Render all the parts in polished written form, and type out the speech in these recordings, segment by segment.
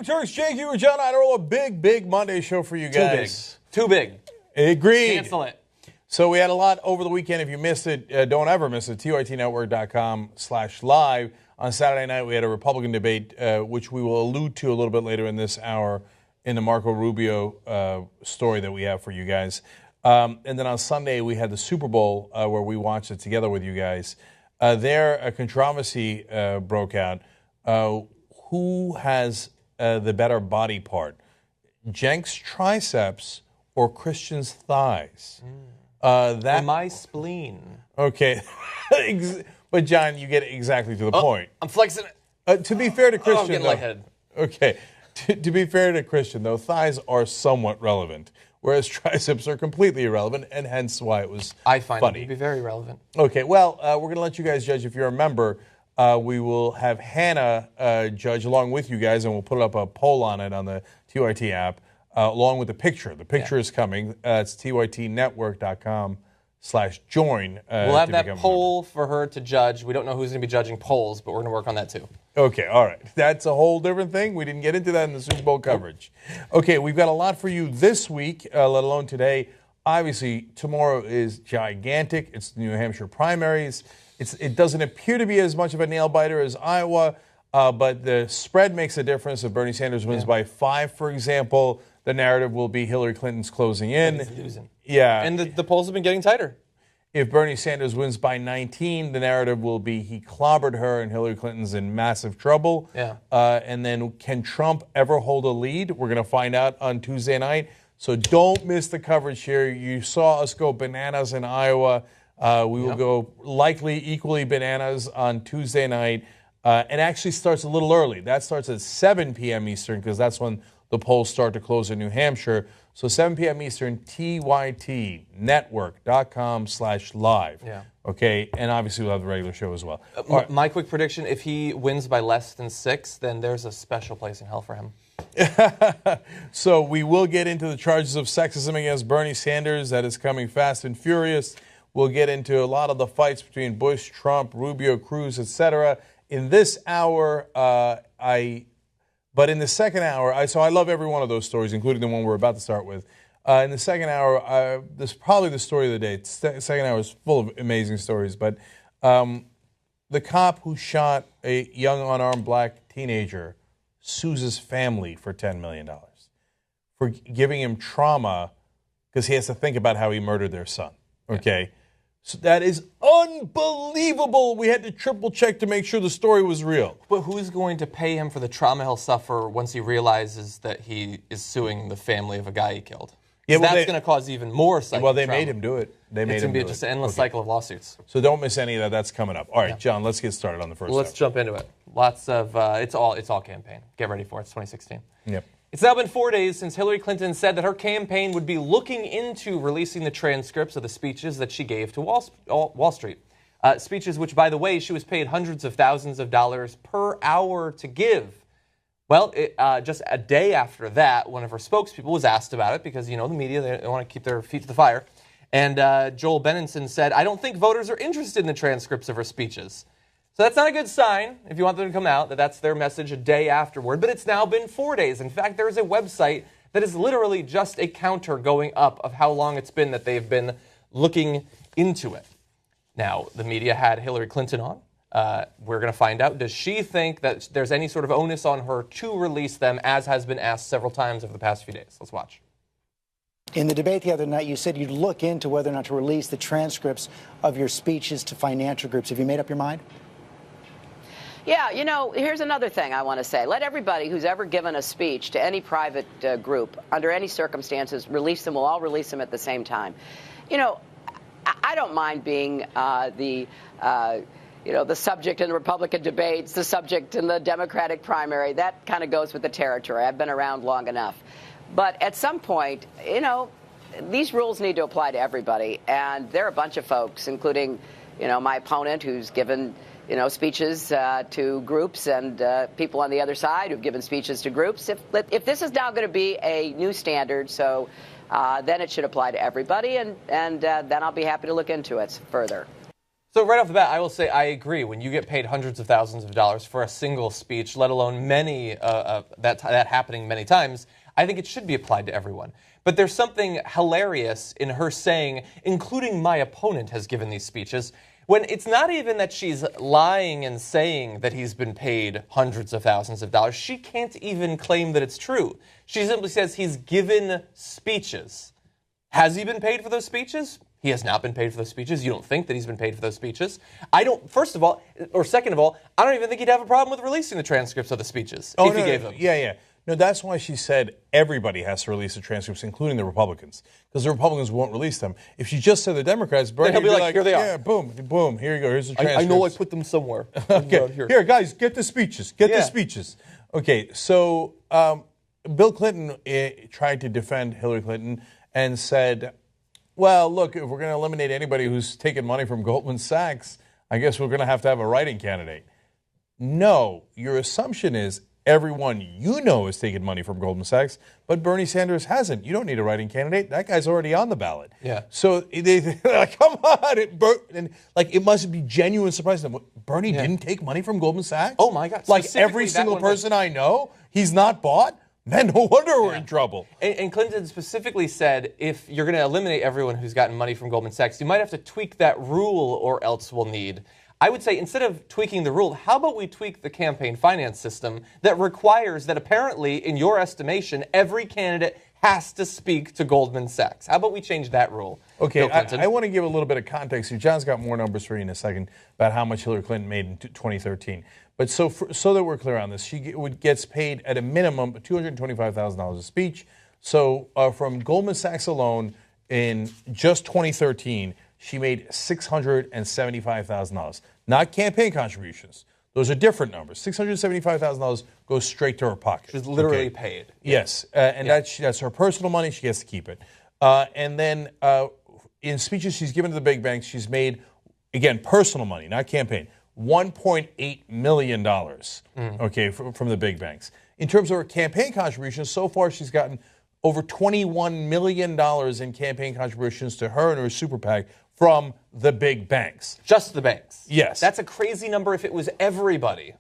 Turks, Cenk and Iadarola. Big Monday show for you guys. Too big. Agreed. Cancel it. So we had a lot over the weekend. If you missed it, don't ever miss it. TYTnetwork.com/live. On Saturday night, we had a Republican debate, which we will allude to a little bit later in this hour in the Marco Rubio story that we have for you guys. And then on Sunday, we had the Super Bowl where we watched it together with you guys. There, a controversy broke out. Who has the better body part, Cenk's triceps or Christian's thighs? Or my spleen. Okay. But, John, you get exactly to the point. I'm flexing it. To be fair to Christian, I'm getting lightheaded. Okay. To be fair to Christian, though, thighs are somewhat relevant, whereas triceps are completely irrelevant, and hence why it was I find funny. it to be very relevant. Okay, well, we're going to let you guys judge. If you're a member, we will have Hannah judge along with you guys, and we'll put up a poll on it on the TYT app, along with the picture. The picture is coming. It's tytnetwork.com/join. We'll have that poll for her to judge. We don't know who's going to be judging polls, but we're going to work on that too. Okay, all right. That's a whole different thing. We didn't get into that in the Super Bowl coverage. Okay, we've got a lot for you this week, let alone today. Obviously, tomorrow is gigantic. It's the New Hampshire primaries. It doesn't appear to be as much of a nail-biter as Iowa, but the spread makes a difference. If Bernie Sanders wins by 5, for example, the narrative will be Hillary Clinton's closing in. He's losing. Yeah. And the polls have been getting tighter. If Bernie Sanders wins by 19, the narrative will be he clobbered her and Hillary Clinton's in massive trouble. Yeah. And then can Trump ever hold a lead? We're going to find out on Tuesday night. So don't miss the coverage here. You saw us go bananas in Iowa. We will go likely equally bananas on Tuesday night. It actually starts a little early. That starts at 7 p.m. Eastern because that's when the polls start to close in New Hampshire. So 7 p.m. Eastern, tytnetwork.com/live. Yeah. Okay, and obviously we'll have the regular show as well. My quick prediction, if he wins by less than 6, then there's a special place in hell for him. So we will get into the charges of sexism against Bernie Sanders. That is coming fast and furious. We'll get into a lot of the fights between Bush, Trump, Rubio, Cruz, etc. In this hour, But in the second hour, I love every one of those stories, including the one we're about to start with. In the second hour, this is probably the story of the day. The second hour is full of amazing stories. But the cop who shot a young unarmed black teenager sues his family for $10 million for giving him trauma because he has to think about how he murdered their son. Okay? Yeah. So that is unbelievable. We had to triple check to make sure the story was real. But who's going to pay him for the trauma he'll suffer once he realizes that he is suing the family of a guy he killed? Yeah, well, that's going to cause even more psychic Well, they trauma. made him do it. It's going to be just an endless cycle of lawsuits. So don't miss any of that. That's coming up. All right, John, let's get started on the first Let's jump into it. Lots of, it's all campaign. Get ready for it. It's 2016. Yep. It's now been 4 days since Hillary Clinton said that her campaign would be looking into releasing the transcripts of the speeches that she gave to Wall Street. Speeches which, by the way, she was paid hundreds of thousands of dollars per hour to give. Well, just a day after that, one of her spokespeople was asked about it because, the media, they want to keep their feet to the fire. And Joel Benenson said, I don't think voters are interested in the transcripts of her speeches. So that's not a good sign, if you want them to come out, that's their message a day afterward. But it's now been 4 days. In fact, there's a website that is literally just a counter going up of how long it's been that they've been looking into it. Now, the media had Hillary Clinton on. We're going to find out, does she think that there's any sort of onus on her to release them, as has been asked several times over the past few days? Let's watch. In the debate the other night, you said you'd look into whether or not to release the transcripts of your speeches to financial groups. Have you made up your mind? Yeah, here's another thing I want to say. Let everybody who's ever given a speech to any private group, under any circumstances, release them. We'll all release them at the same time. I don't mind being the subject in the Republican debates, the subject in the Democratic primary. That kind of goes with the territory. I've been around long enough. But at some point, these rules need to apply to everybody. And there are a bunch of folks, including, my opponent who's given speeches to groups, and people on the other side who've given speeches to groups. If this is now going to be a new standard, so then it should apply to everybody, and then I'll be happy to look into it further. So right off the bat, I will say I agree. When you get paid hundreds of thousands of dollars for a single speech, let alone many that happening many times, I think it should be applied to everyone. But there's something hilarious in her saying, including my opponent has given these speeches, when it's not even that she's lying and saying that he's been paid hundreds of thousands of dollars. She can't even claim that it's true. She simply says he's given speeches. Has he been paid for those speeches? He has not been paid for those speeches. You don't think that he's been paid for those speeches. First of all, or second of all, I don't even think he'd have a problem with releasing the transcripts of the speeches if he gave them. Yeah. No, that's why she said everybody has to release the transcripts, including the Republicans, because the Republicans won't release them. If she just said the Democrats, Bernie would be like, here they are. Yeah, boom, here you go. Here's the transcripts. I know I put them somewhere. Okay. Here, guys, get the speeches. Get the speeches. Okay, so Bill Clinton tried to defend Hillary Clinton and said, well, look, if we're going to eliminate anybody who's taken money from Goldman Sachs, I guess we're going to have a writing candidate. No, your assumption is everyone you know is taking money from Goldman Sachs, but Bernie Sanders hasn't. You don't need a writing candidate. That guy's already on the ballot. Yeah. So they're like, come on. It must be genuine surprise to them. Bernie didn't take money from Goldman Sachs? Oh, my God. Like every single person I know, he's not bought? Man, no wonder we're in trouble. And Clinton specifically said, if you're going to eliminate everyone who's gotten money from Goldman Sachs, you might have to tweak that rule or else we'll need. I would say instead of tweaking the rule, how about we tweak the campaign finance system that requires that apparently, in your estimation, every candidate has to speak to Goldman Sachs. How about we change that rule? Okay, I want to give a little bit of context here. John's got more numbers for you in a second about how much Hillary Clinton made in 2013. But so that we're clear on this, she gets paid at a minimum $225,000 a speech. So from Goldman Sachs alone, in just 2013, she made $675,000. Not campaign contributions. Those are different numbers. $675,000 goes straight to her pocket. She's literally paid. Yes, and that's her personal money. She gets to keep it. And then in speeches she's given to the big banks, she's made, again, personal money, not campaign, $1.8 million, okay, from the big banks. In terms of her campaign contributions, so far she's gotten over $21 million in campaign contributions to her and her super PAC from the big banks. Just the banks? Yes. That's a crazy number if it was everybody.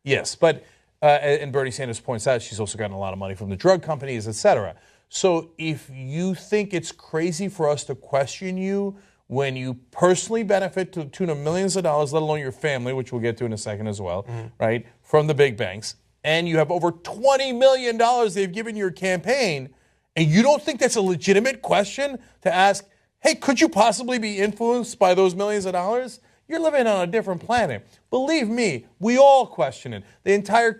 Yes, but, and Bernie Sanders points out, she's also gotten a lot of money from the drug companies, et cetera. So if you think it's crazy for us to question you when you personally benefit to the tune of millions of dollars, let alone your family, which we'll get to in a second as well, right, from the big banks, and you have over $20 million they've given your campaign, and you don't think that's a legitimate question to ask, hey, could you possibly be influenced by those millions of dollars? You're living on a different planet. Believe me, we all question it. The entire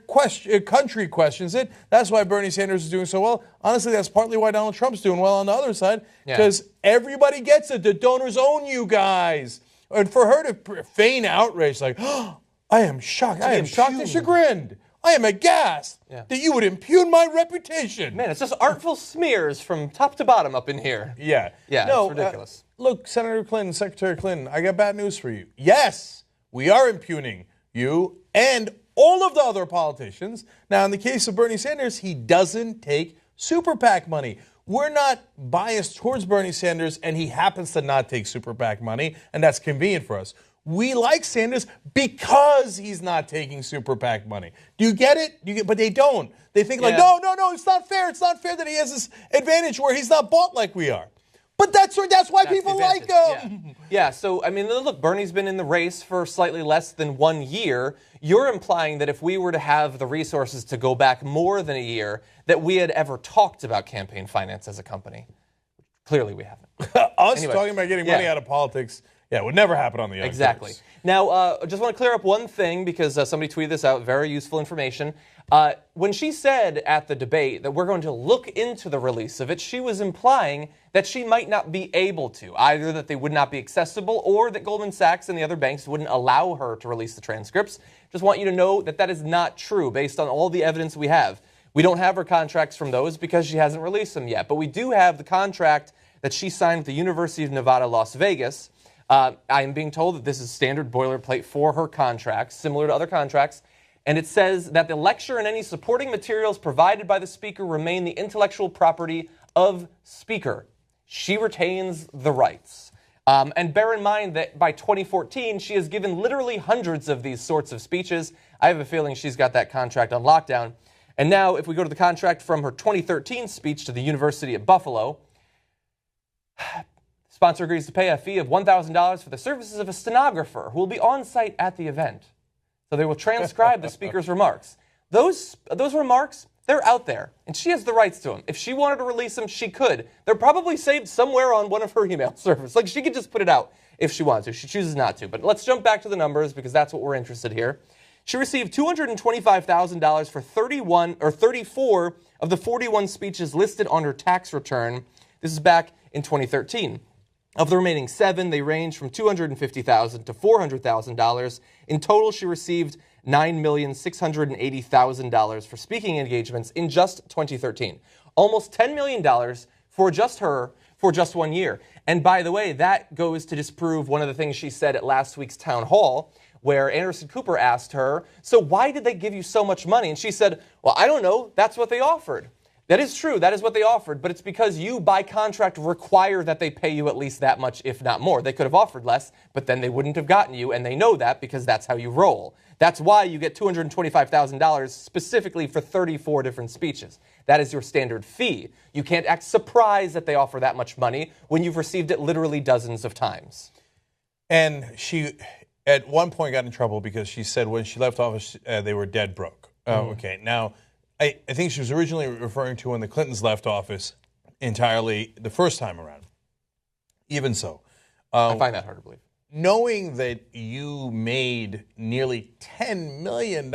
country questions it. That's why Bernie Sanders is doing so well. Honestly, that's partly why Donald Trump's doing well on the other side, because everybody gets it. The donors own you guys. And for her to feign outrage, like, oh, I am shocked. I am shocked and chagrined. I am aghast that you would impugn my reputation. Man, it's just artful smears from top to bottom up in here. Yeah. No, it's ridiculous. Look, Senator Clinton, Secretary Clinton, I got bad news for you. Yes, we are impugning you and all of the other politicians. Now, in the case of Bernie Sanders, he doesn't take super PAC money. We're not biased towards Bernie Sanders, and he happens to not take super PAC money, and that's convenient for us. We like Sanders because he's not taking super PAC money. Do you get it? But they don't. They think like, no, it's not fair. It's not fair that he has this advantage where he's not bought like we are. But that's why people like him. Yeah, so, I mean, look, Bernie's been in the race for slightly less than 1 year. You're implying that if we were to have the resources to go back more than a year, that we had ever talked about campaign finance as a company. Clearly we haven't. Us talking about getting money out of politics, it would never happen on the Young Exactly. Turks. Now, I just want to clear up one thing because somebody tweeted this out, very useful information. When she said at the debate that we're going to look into the release of it, she was implying that she might not be able to, either that they would not be accessible or that Goldman Sachs and the other banks wouldn't allow her to release the transcripts. Just want you to know that that is not true based on all the evidence we have. We don't have her contracts from those because she hasn't released them yet, but we do have the contract that she signed with the University of Nevada, Las Vegas. I am being told that this is standard boilerplate for her contracts, similar to other contracts. And it says that the lecture and any supporting materials provided by the speaker remain the intellectual property of speaker. She retains the rights. And bear in mind that by 2014, she has given literally hundreds of these sorts of speeches. I have a feeling she's got that contract on lockdown. And now, if we go to the contract from her 2013 speech to the University of Buffalo, sponsor agrees to pay a fee of $1,000 for the services of a stenographer who will be on site at the event. So they will transcribe the speaker's remarks. Those remarks, they're out there, and she has the rights to them. If she wanted to release them, she could. They're probably saved somewhere on one of her email servers. Like, she could just put it out if she wants to. She chooses not to. But let's jump back to the numbers, because that's what we're interested here. She received $225,000 for 34 of the 41 speeches listed on her tax return. This is back in 2013. Of the remaining 7, they range from $250,000 to $400,000. In total, she received $9,680,000 for speaking engagements in just 2013. Almost $10 million for just her for just 1 year. And by the way, that goes to disprove one of the things she said at last week's town hall, where Anderson Cooper asked her, so why did they give you so much money? And she said, well, I don't know. That's what they offered. That is true. That is what they offered. But it's because you, by contract, require that they pay you at least that much, if not more. They could have offered less, but then they wouldn't have gotten you, and they know that because that's how you roll. That's why you get $225,000 specifically for 34 different speeches. That is your standard fee. You can't act surprised that they offer that much money when you've received it literally dozens of times. And she, at one point, got in trouble because she said when she left office, they were dead broke. Okay, now, I think she was originally referring to when the Clintons left office entirely the first time around. Even so. I find that hard to believe. Knowing that you made nearly $10 million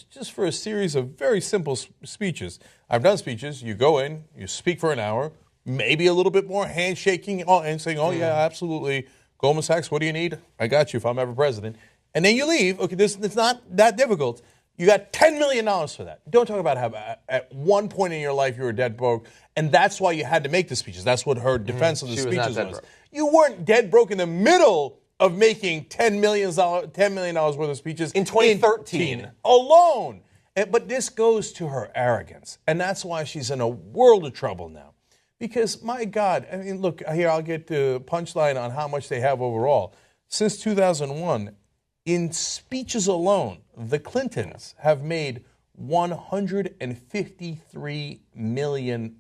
just for a series of very simple speeches. I've done speeches. You go in, you speak for an hour, maybe a little bit more handshaking and saying, oh, yeah, absolutely. Goldman Sachs, what do you need? I got you if I'm ever president. And then you leave. Okay, it's not that difficult. You got $10 million for that. Don't talk about how at one point in your life you were dead broke, and that's why you had to make the speeches. That's what her defense of the speeches was. You weren't dead broke in the middle of making $10 million worth of speeches in 2013 alone. But this goes to her arrogance, and that's why she's in a world of trouble now. Because, my God, I mean, look, here, I'll get the punchline on how much they have overall. Since 2001, in speeches alone, the Clintons have made $153 million.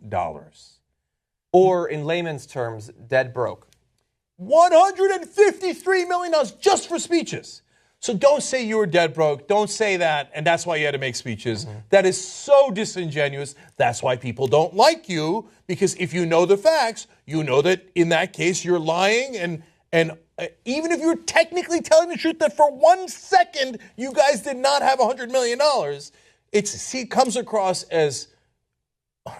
Or, in layman's terms, dead broke. $153 million just for speeches. So don't say you were dead broke. Don't say that, and that's why you had to make speeches. That is so disingenuous. That's why people don't like you, because if you know the facts, you know that in that case you're lying, and even if you're technically telling the truth that for 1 second you guys did not have $100 million, it comes across as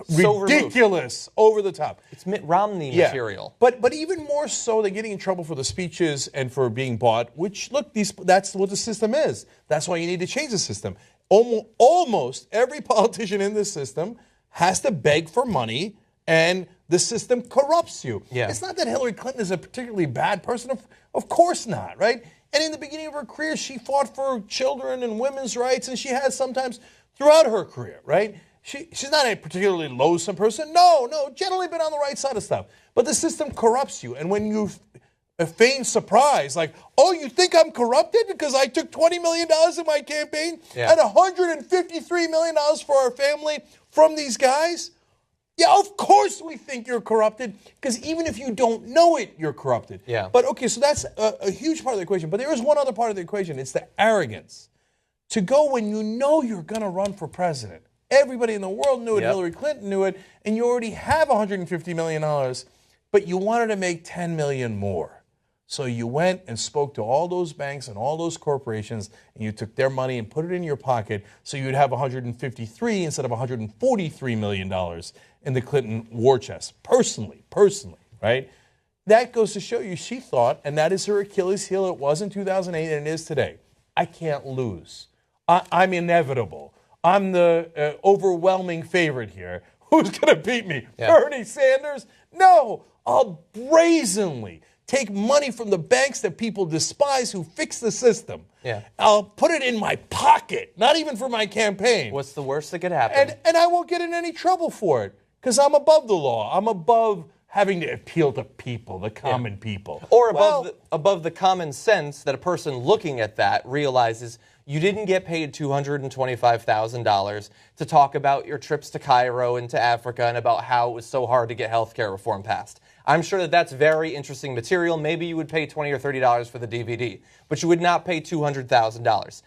so ridiculous, over the top. It's Mitt Romney material. But even more so, they're getting in trouble for the speeches and for being bought, which, look, that's what the system is. That's why you need to change the system. Almost every politician in this system has to beg for money, and the system corrupts you. Yeah. It's not that Hillary Clinton is a particularly bad person. Of course not, right? And in the beginning of her career, she fought for children and women's rights, and she has sometimes throughout her career, right? She's not a particularly loathsome person. No, generally been on the right side of stuff. But the system corrupts you. And when you feign surprise, like, oh, you think I'm corrupted because I took $20 million in my campaign and $153 million for our family from these guys? Yeah, of course we think you're corrupted, because even if you don't know it, you're corrupted. Yeah. But, okay, so that's a huge part of the equation. But there is one other part of the equation. It's the arrogance. To go when you know you're going to run for president. Everybody in the world knew it. Yep. Hillary Clinton knew it. And you already have $150 million, but you wanted to make $10 million more. So you went and spoke to all those banks and all those corporations, and you took their money and put it in your pocket so you'd have $153 instead of $143 million in the Clinton war chest. Personally, right? That goes to show you she thought, and that is her Achilles heel. It was in 2008 and it is today. I can't lose. I'm inevitable. I'm the overwhelming favorite here. Who's going to beat me? Yeah. Bernie Sanders? No, I'll brazenly take money from the banks that people despise who fix the system. Yeah. I'll put it in my pocket, not even for my campaign. What's the worst that could happen? And I won't get in any trouble for it, because I'm above the law. I'm above having to appeal to people, the common people. Or above the common sense that a person looking at that realizes you didn't get paid $225,000 to talk about your trips to Cairo and to Africa and about how it was so hard to get health care reform passed. I'm sure that that's very interesting material. Maybe you would pay $20 or $30 for the DVD, but you would not pay $200,000.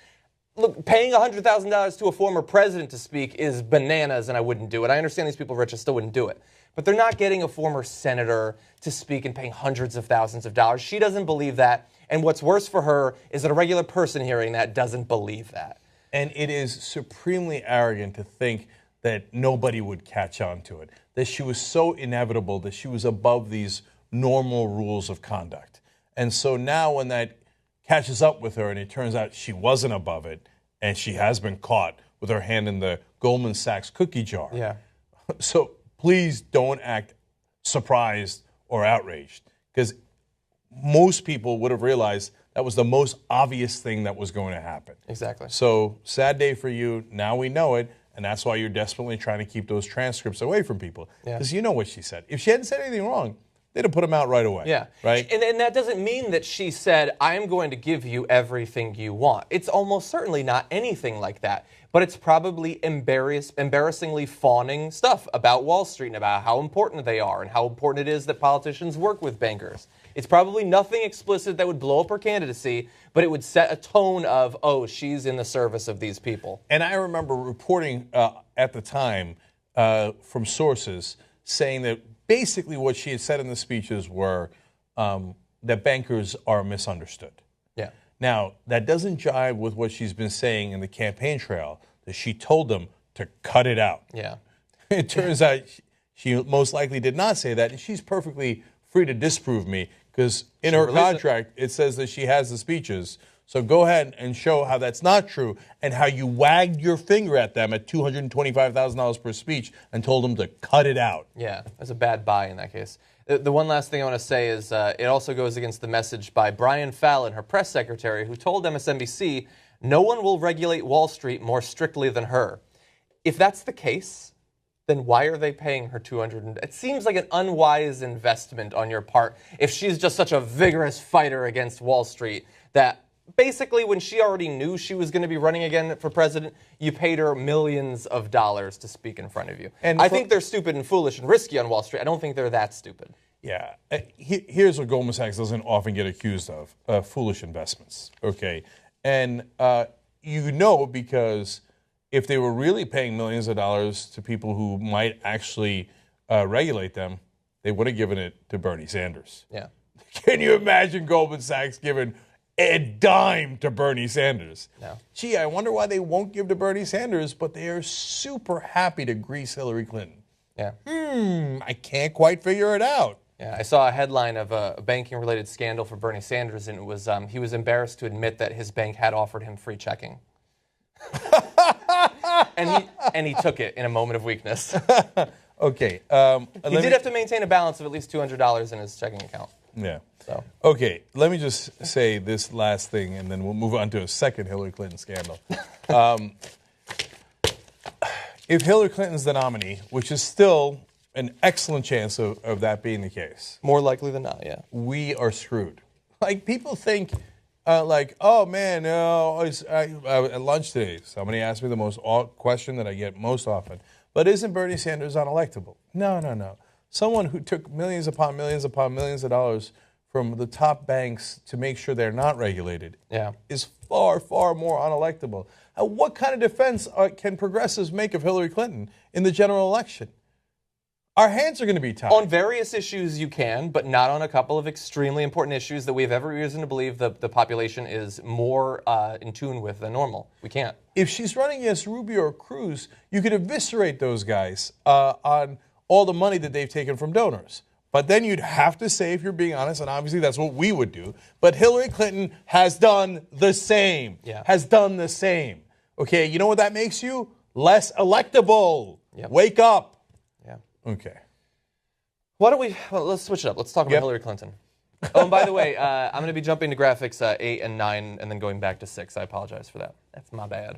Look, paying $100,000 to a former president to speak is bananas, and I wouldn't do it. I understand these people are rich, I still wouldn't do it. But they're not getting a former senator to speak and paying hundreds of thousands of dollars. She doesn't believe that. And what's worse for her is that a regular person hearing that doesn't believe that. And it is supremely arrogant to think that nobody would catch on to it, that she was so inevitable, that she was above these normal rules of conduct. And so now when that catches up with her and it turns out she wasn't above it and she has been caught with her hand in the Goldman Sachs cookie jar. Yeah. So please don't act surprised or outraged, because most people would have realized that was the most obvious thing that was going to happen. Exactly. So sad day for you. Now we know it, and that's why you're desperately trying to keep those transcripts away from people, because you know what she said. If she hadn't said anything wrong, they'd have put them out right away. Yeah. Right? And that doesn't mean that she said, I'm going to give you everything you want. It's almost certainly not anything like that. But it's probably embarrassingly fawning stuff about Wall Street and about how important they are and how important it is that politicians work with bankers. It's probably nothing explicit that would blow up her candidacy, but it would set a tone of, oh, she's in the service of these people. And I remember reporting at the time from sources saying that basically what she had said in the speeches were that bankers are misunderstood. Yeah. Now, that doesn't jive with what she's been saying in the campaign trail, that she told them to cut it out. Yeah. It turns out she most likely did not say that, and she's perfectly free to disprove me, because in her contract it says that she has the speeches. So go ahead and show how that's not true and how you wagged your finger at them at $225,000 per speech and told them to cut it out. Yeah, that's a bad buy in that case. The one last thing I want to say is it also goes against the message by Brian Fallon, her press secretary, who told MSNBC, no one will regulate Wall Street more strictly than her. If that's the case, then why are they paying her It seems like an unwise investment on your part if she's just such a vigorous fighter against Wall Street that basically when she already knew she was going to be running again for president, you paid her millions of dollars to speak in front of you. And I think they're stupid and foolish and risky on Wall Street. I don't think they're that stupid. Yeah. Here's what Goldman Sachs doesn't often get accused of, foolish investments, okay? And you know, because if they were really paying millions of dollars to people who might actually regulate them, they would have given it to Bernie Sanders. Yeah. Can you imagine Goldman Sachs giving a dime to Bernie Sanders? No. Gee, I wonder why they won't give to Bernie Sanders, but they are super happy to grease Hillary Clinton. Yeah. I can't quite figure it out. Yeah, I saw a headline of a banking-related scandal for Bernie Sanders, and it was he was embarrassed to admit that his bank had offered him free checking. and he took it in a moment of weakness. Okay. He did have to maintain a balance of at least $200 in his checking account. Yeah. So. Okay, let me just say this last thing, and then we'll move on to a second Hillary Clinton scandal. If Hillary Clinton's the nominee, which is still an excellent chance of that being the case. More likely than not, yeah. We are screwed. Like, people think, oh, man, at lunch today, somebody asked me the question that I get most often, but isn't Bernie Sanders unelectable? No. Someone who took millions upon millions upon millions of dollars from the top banks to make sure they're not regulated is far, far more unelectable. What kind of defense can progressives make of Hillary Clinton in the general election? Our hands are going to be tied. On various issues you can, but not on a couple of extremely important issues that we have every reason to believe the population is more in tune with than normal. We can't. If she's running against Rubio or Cruz, you could eviscerate those guys on all the money that they've taken from donors. But then you'd have to say, if you're being honest, and obviously that's what we would do, but Hillary Clinton has done the same. Yeah. Has done the same. Okay, you know what that makes you? Less electable. Yep. Wake up. Yeah. Okay. Let's switch it up. Let's talk about Hillary Clinton. Oh, and by the way, I'm going to be jumping to graphics 8 and 9 and then going back to 6. I apologize for that. That's my bad.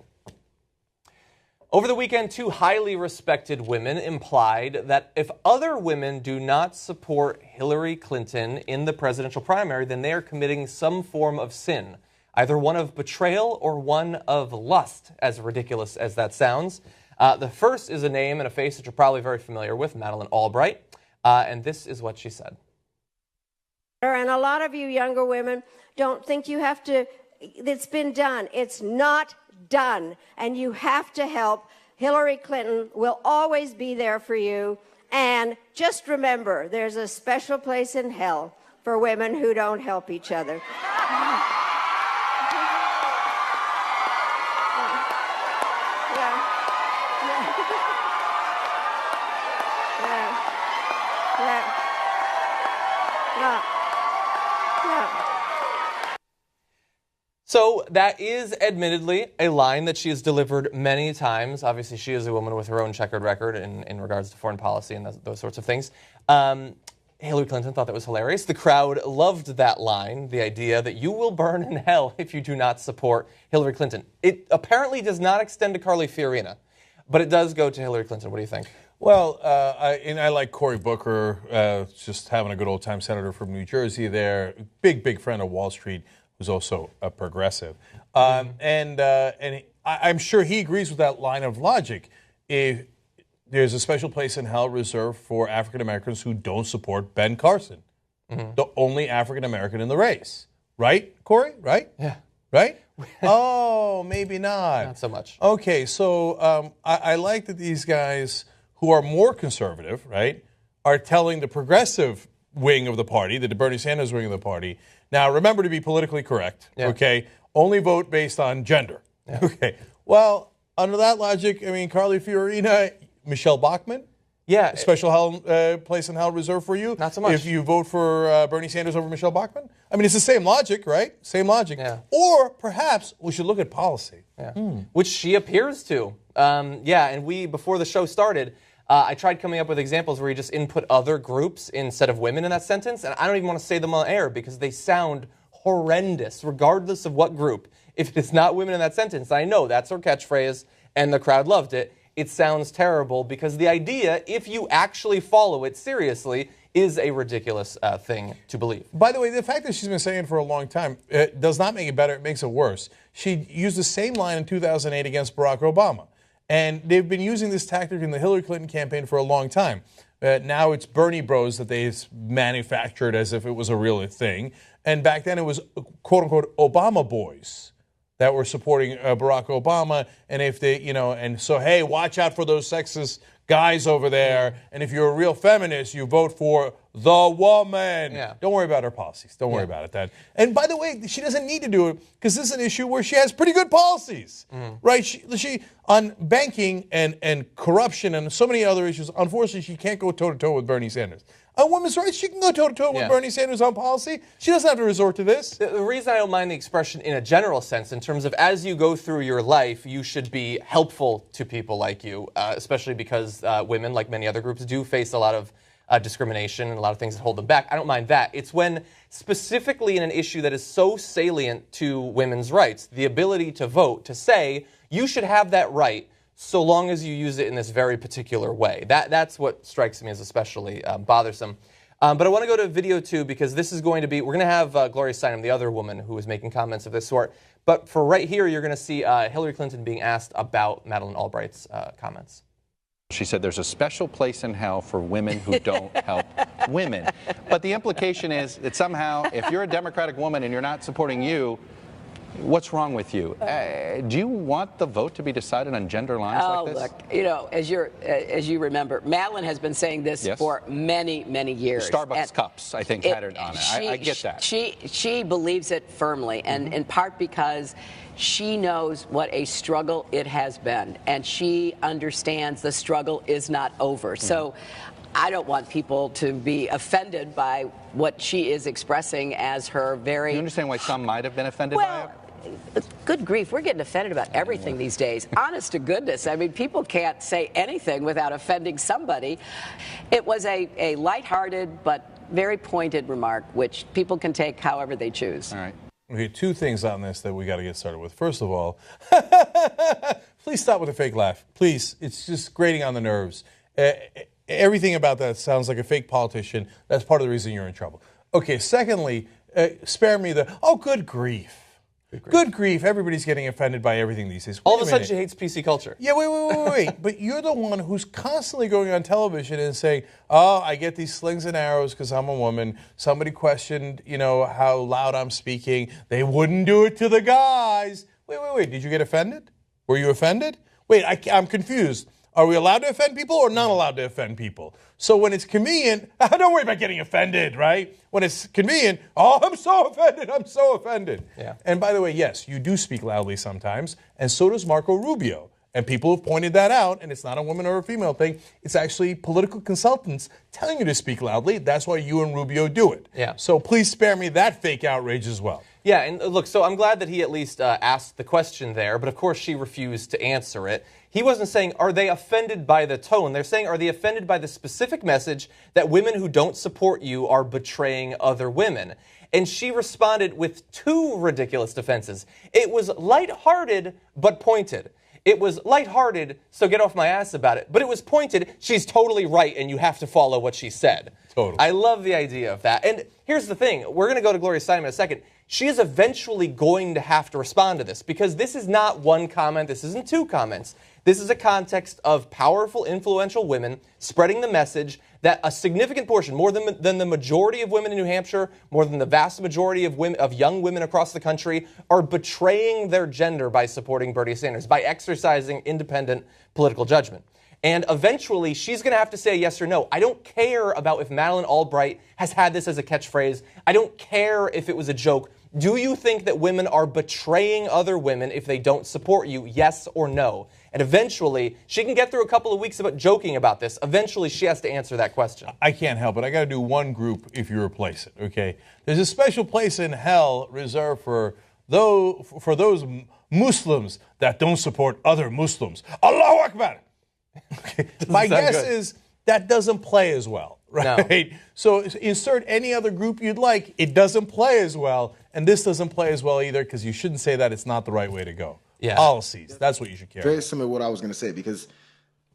Over the weekend, two highly respected women implied that if other women do not support Hillary Clinton in the presidential primary, then they are committing some form of sin, either one of betrayal or one of lust, as ridiculous as that sounds. The first is a name and a face that you're probably very familiar with, Madeleine Albright, and this is what she said. And a lot of you younger women don't think you have to, it's been done. It's not done. And you have to help. Hillary Clinton will always be there for you. And just remember, there's a special place in hell for women who don't help each other. So that is admittedly a line that she has delivered many times. Obviously, she is a woman with her own checkered record in regards to foreign policy and those sorts of things. Hillary Clinton thought that was hilarious. The crowd loved that line, the idea that you will burn in hell if you do not support Hillary Clinton. It apparently does not extend to Carly Fiorina, but it does go to Hillary Clinton. What do you think? Well, I like Cory Booker, just having a good old time, senator from New Jersey there, big friend of Wall Street, who's also a progressive. And I'm sure he agrees with that line of logic. If there's a special place in hell reserved for African Americans who don't support Ben Carson, the only African American in the race. Right, Cory? Right? Yeah. Right? Oh, maybe not. Not so much. Okay, so I like that these guys who are more conservative, right, are telling the progressive wing of the party, the Bernie Sanders wing of the party, now remember to be politically correct, okay? Only vote based on gender. Yeah. Okay. Well, under that logic, I mean, Carly Fiorina, Michelle Bachmann, special hell, place in hell reserved for you. Not so much. If you vote for Bernie Sanders over Michelle Bachmann. I mean, it's the same logic, right? Same logic. Yeah. Or perhaps we should look at policy. Yeah. Which she appears to. And before the show started, I tried coming up with examples where you just input other groups instead of women in that sentence, and I don't even want to say them on air because they sound horrendous, regardless of what group. If it's not women in that sentence, I know that's her catchphrase, and the crowd loved it. It sounds terrible because the idea, if you actually follow it seriously, is a ridiculous thing to believe. By the way, the fact that she's been saying it for a long time does not make it better. It makes it worse. She used the same line in 2008 against Barack Obama. And they've been using this tactic in the Hillary Clinton campaign for a long time. Now it's Bernie Bros that they manufactured as if it was a real thing. And back then it was, quote unquote, Obama boys that were supporting Barack Obama. And if they, and so, hey, watch out for those sexist guys over there. And if you're a real feminist, you vote for the woman. Yeah. Don't worry about her policies. Don't worry about it. And by the way, she doesn't need to do it because this is an issue where she has pretty good policies, right? She on banking and corruption and so many other issues. Unfortunately, she can't go toe-to-toe with Bernie Sanders. On women's rights, she can go toe-to-toe with Bernie Sanders on policy. She doesn't have to resort to this. The reason I don't mind the expression in a general sense, in terms of as you go through your life, you should be helpful to people like you, especially because women, like many other groups, do face a lot of discrimination and a lot of things that hold them back. I don't mind that. It's when specifically in an issue that is so salient to women's rights, the ability to vote, to say you should have that right so long as you use it in this very particular way. That's what strikes me as especially bothersome. But I want to go to video 2 because this is going to be, we're going to have Gloria Steinem, the other woman who is making comments of this sort. But for right here, you're going to see Hillary Clinton being asked about Madeleine Albright's comments. She said there's a special place in hell for women who don't help women. But the implication is that somehow, if you're a Democratic woman and you're not supporting you, what's wrong with you? Do you want the vote to be decided on gender lines like this? Look, as you remember, Madeleine has been saying this for many, many years. Starbucks cups, I think, had it on it. I get that. She believes it firmly, and in part because she knows what a struggle it has been, and she understands the struggle is not over. So I don't want people to be offended by what she is expressing as her very... You understand why some might have been offended by it? Good grief, we're getting offended about everything these days. Honest to goodness, I mean, people can't say anything without offending somebody. It was a lighthearted but very pointed remark, which people can take however they choose. All right. Okay, 2 things on this that we got to get started with. First of all, Please stop with the fake laugh. Please. It's just grating on the nerves. Everything about that sounds like a fake politician. That's part of the reason you're in trouble. Okay, secondly, spare me the, good grief. Good grief. Everybody's getting offended by everything these days. All of a sudden she hates PC culture. Yeah, wait. But you're the one who's constantly going on television and saying, oh, I get these slings and arrows because I'm a woman. Somebody questioned, how loud I'm speaking. They wouldn't do it to the guys. Wait. Did you get offended? Were you offended? Wait, I'm confused. Are we allowed to offend people or not allowed to offend people? So when it's convenient, don't worry about getting offended, right? When it's convenient, I'm so offended. Yeah. And by the way, yes, you do speak loudly sometimes, and so does Marco Rubio. And people have pointed that out, and it's not a woman or a female thing. It's actually political consultants telling you to speak loudly. That's why you and Rubio do it. Yeah. So please spare me that fake outrage as well. Yeah, and look, so I'm glad that he at least asked the question there, but of course she refused to answer it. He wasn't saying, are they offended by the tone? They're saying, are they offended by the specific message that women who don't support you are betraying other women? And she responded with two ridiculous defenses. It was lighthearted, but pointed. It was lighthearted, so get off my ass about it. But it was pointed, she's totally right, and you have to follow what she said. Totally. I love the idea of that. And here's the thing. We're going to go to Gloria Steinem in a second. She is eventually going to have to respond to this because this is not one comment. This isn't two comments. This is a context of powerful, influential women spreading the message that a significant portion, more than the majority of women in New Hampshire, more than the vast majority of women, of young women across the country, are betraying their gender by supporting Bernie Sanders, by exercising independent political judgment. And eventually, she's going to have to say yes or no. I don't care about if Madeleine Albright has had this as a catchphrase. I don't care if it was a joke. Do you think that women are betraying other women if they don't support you? Yes or no? And eventually, she can get through a couple of weeks about joking about this. Eventually, she has to answer that question. I can't help it. I got to do one group if you replace it, okay? There's a special place in hell reserved for those Muslims that don't support other Muslims. Allahu Akbar! Okay. My guess is that doesn't play as well, right? No. So insert any other group you'd like. It doesn't play as well, and this doesn't play as well either because you shouldn't say that. It's not the right way to go. Yeah. Policies. That's what you should carry. Very similar to what I was going to say because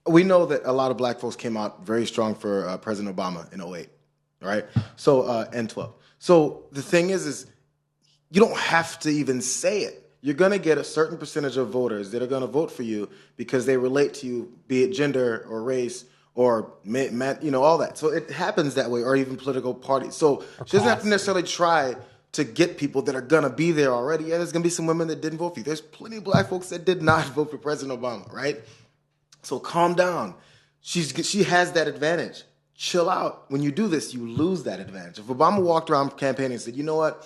we know that a lot of black folks came out very strong for President Obama in 2008, right? So, and 12. So the thing is you don't have to even say it. You're going to get a certain percentage of voters that are going to vote for you because they relate to you, be it gender or race or, all that. So it happens that way, or even political parties. So she doesn't have to necessarily try to get people that are going to be there already. Yeah, there's going to be some women that didn't vote for you. There's plenty of black folks that did not vote for President Obama, right? So calm down. She has that advantage. Chill out. When you do this, you lose that advantage. If Obama walked around campaigning and said, you know what?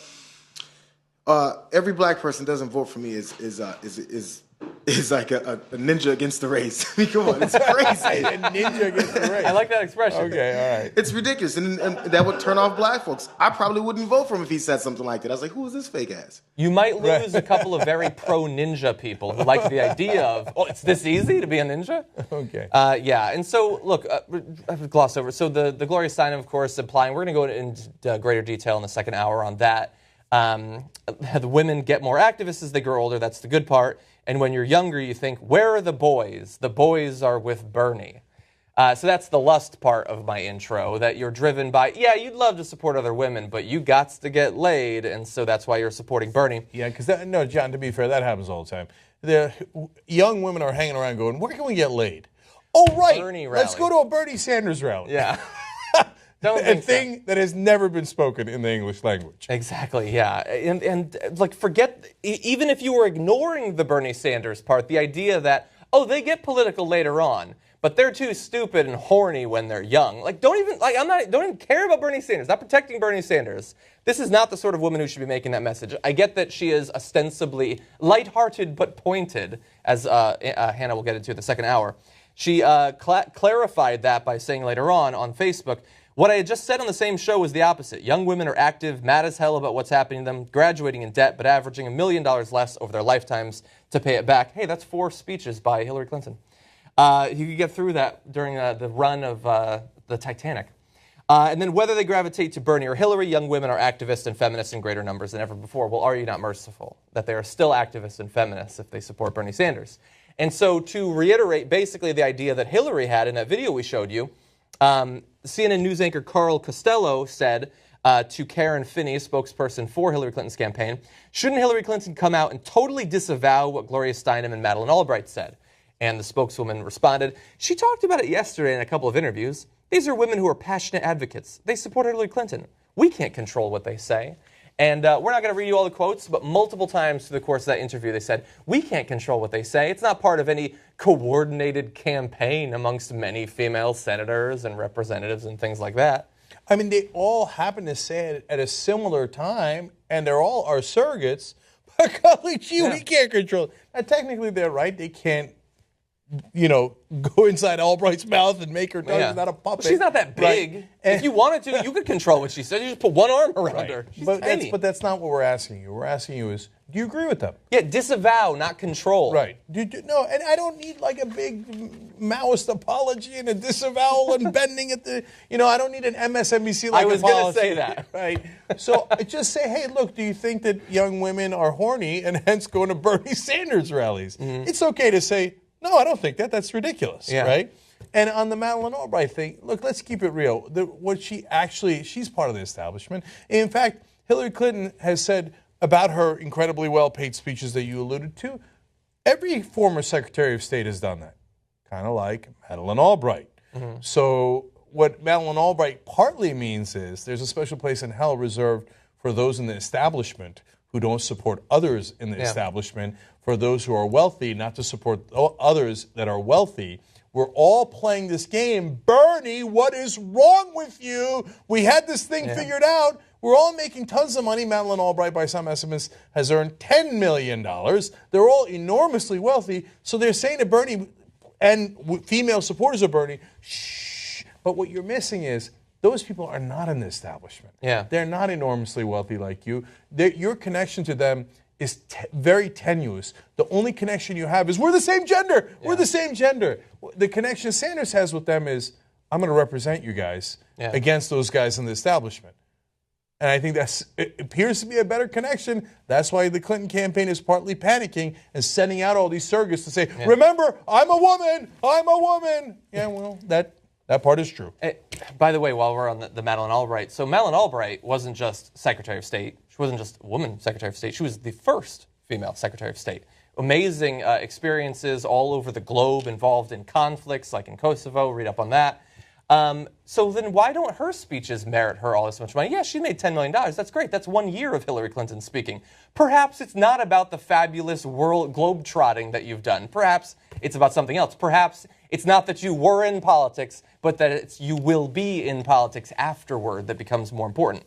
Every black person doesn't vote for me is like a ninja against the race. I mean, come on, it's crazy. A ninja against the race. I like that expression. Okay, all right. It's ridiculous, and that would turn off black folks. I probably wouldn't vote for him if he said something like that. I was like, who is this fake ass? You might lose a couple of very pro-ninja people who like the idea of, it's this easy to be a ninja? Okay. Yeah, and so, look, I have to gloss over. So the Gloria Steinem, of course, implying, we're going to go into greater detail in the second hour on that. The women get more activists as they grow older. That's the good part. And when you're younger, you think, where are the boys? The boys are with Bernie. So that's the lust part of my intro, that you're driven by, yeah, you'd love to support other women, but you gots to get laid, and so that's why you're supporting Bernie. Yeah, because, no, John, to be fair, that happens all the time. The young women are hanging around going, where can we get laid? Oh, right, Bernie rally. Let's go to a Bernie Sanders rally. Yeah. A thing that has never been spoken in the English language. Exactly, yeah. And like, forget, even if you were ignoring the Bernie Sanders part, the idea that, they get political later on, but they're too stupid and horny when they're young. Like, don't even care about Bernie Sanders, not protecting Bernie Sanders. This is not the sort of woman who should be making that message. I get that she is ostensibly lighthearted but pointed, as Hannah will get into in the second hour. She clarified that by saying later on Facebook, what I had just said on the same show was the opposite. Young women are active, mad as hell about what's happening to them, graduating in debt, but averaging $1 million less over their lifetimes to pay it back. Hey, that's 4 speeches by Hillary Clinton. You could get through that during the run of the Titanic. And then whether they gravitate to Bernie or Hillary, young women are activists and feminists in greater numbers than ever before. Well, are you not merciful that they are still activists and feminists if they support Bernie Sanders? And so to reiterate basically the idea that Hillary had in that video we showed you, CNN news anchor Carl Costello said to Karen Finney, a spokesperson for Hillary Clinton's campaign, shouldn't Hillary Clinton come out and totally disavow what Gloria Steinem and Madeleine Albright said? And the spokeswoman responded, she talked about it yesterday in a couple of interviews. These are women who are passionate advocates. They support Hillary Clinton. We can't control what they say. And we're not going to read you all the quotes, but multiple times through the course of that interview, they said, we can't control what they say. It's not part of any coordinated campaign amongst many female senators and representatives and things like that. I mean, they all happen to say it at a similar time, and they're all our surrogates. But golly gee, we can't control it. Now, technically, they're right. They can't, go inside Albright's mouth and make her tongue. She's not a puppet. Well, she's not that big. Right? If you wanted to, you could control what she said. You just put one arm around her. She's tiny. But that's not what we're asking you. We're asking you is, do you agree with them? Yeah, disavow, not control. Right. No, and I don't need like a big Maoist apology and a disavowal and bending at the, I don't need an MSNBC like I was going to say that. Right. So just say, hey, look, do you think that young women are horny and hence going to Bernie Sanders rallies? Mm-hmm. It's okay to say, no, I don't think that. That's ridiculous, right? And on the Madeleine Albright thing, look, let's keep it real. She's part of the establishment. In fact, Hillary Clinton has said about her incredibly well-paid speeches that you alluded to, every former Secretary of State has done that, kind of like Madeleine Albright. Mm-hmm. So what Madeleine Albright partly means is there's a special place in hell reserved for those in the establishment who don't support others in the establishment, for those who are wealthy, not to support others that are wealthy. We're all playing this game. Bernie, what is wrong with you? We had this thing figured out. We're all making tons of money. Madeleine Albright, by some estimates, has earned $10 million. They're all enormously wealthy. So they're saying to Bernie and female supporters of Bernie, shh. But what you're missing is those people are not in the establishment. Yeah. They're not enormously wealthy like you. Your connection to them is very tenuous. The only connection you have is we're the same gender. Yeah. We're the same gender. The connection Sanders has with them is I'm going to represent you guys against those guys in the establishment. And I think it appears to be a better connection. That's why the Clinton campaign is partly panicking and sending out all these surrogates to say, remember, I'm a woman. I'm a woman. Yeah, well, that part is true. By the way, while we're on the Madeleine Albright, so Madeleine Albright wasn't just Secretary of State. She wasn't just a woman Secretary of State. She was the first female Secretary of State. Amazing experiences all over the globe, involved in conflicts like in Kosovo. Read up on that. So then why don't her speeches merit her all this much money? Yeah, she made $10 million. That's great. That's 1 year of Hillary Clinton speaking. Perhaps it's not about the fabulous world globe-trotting that you've done. Perhaps it's about something else. Perhaps it's not that you were in politics, but that you will be in politics afterward that becomes more important.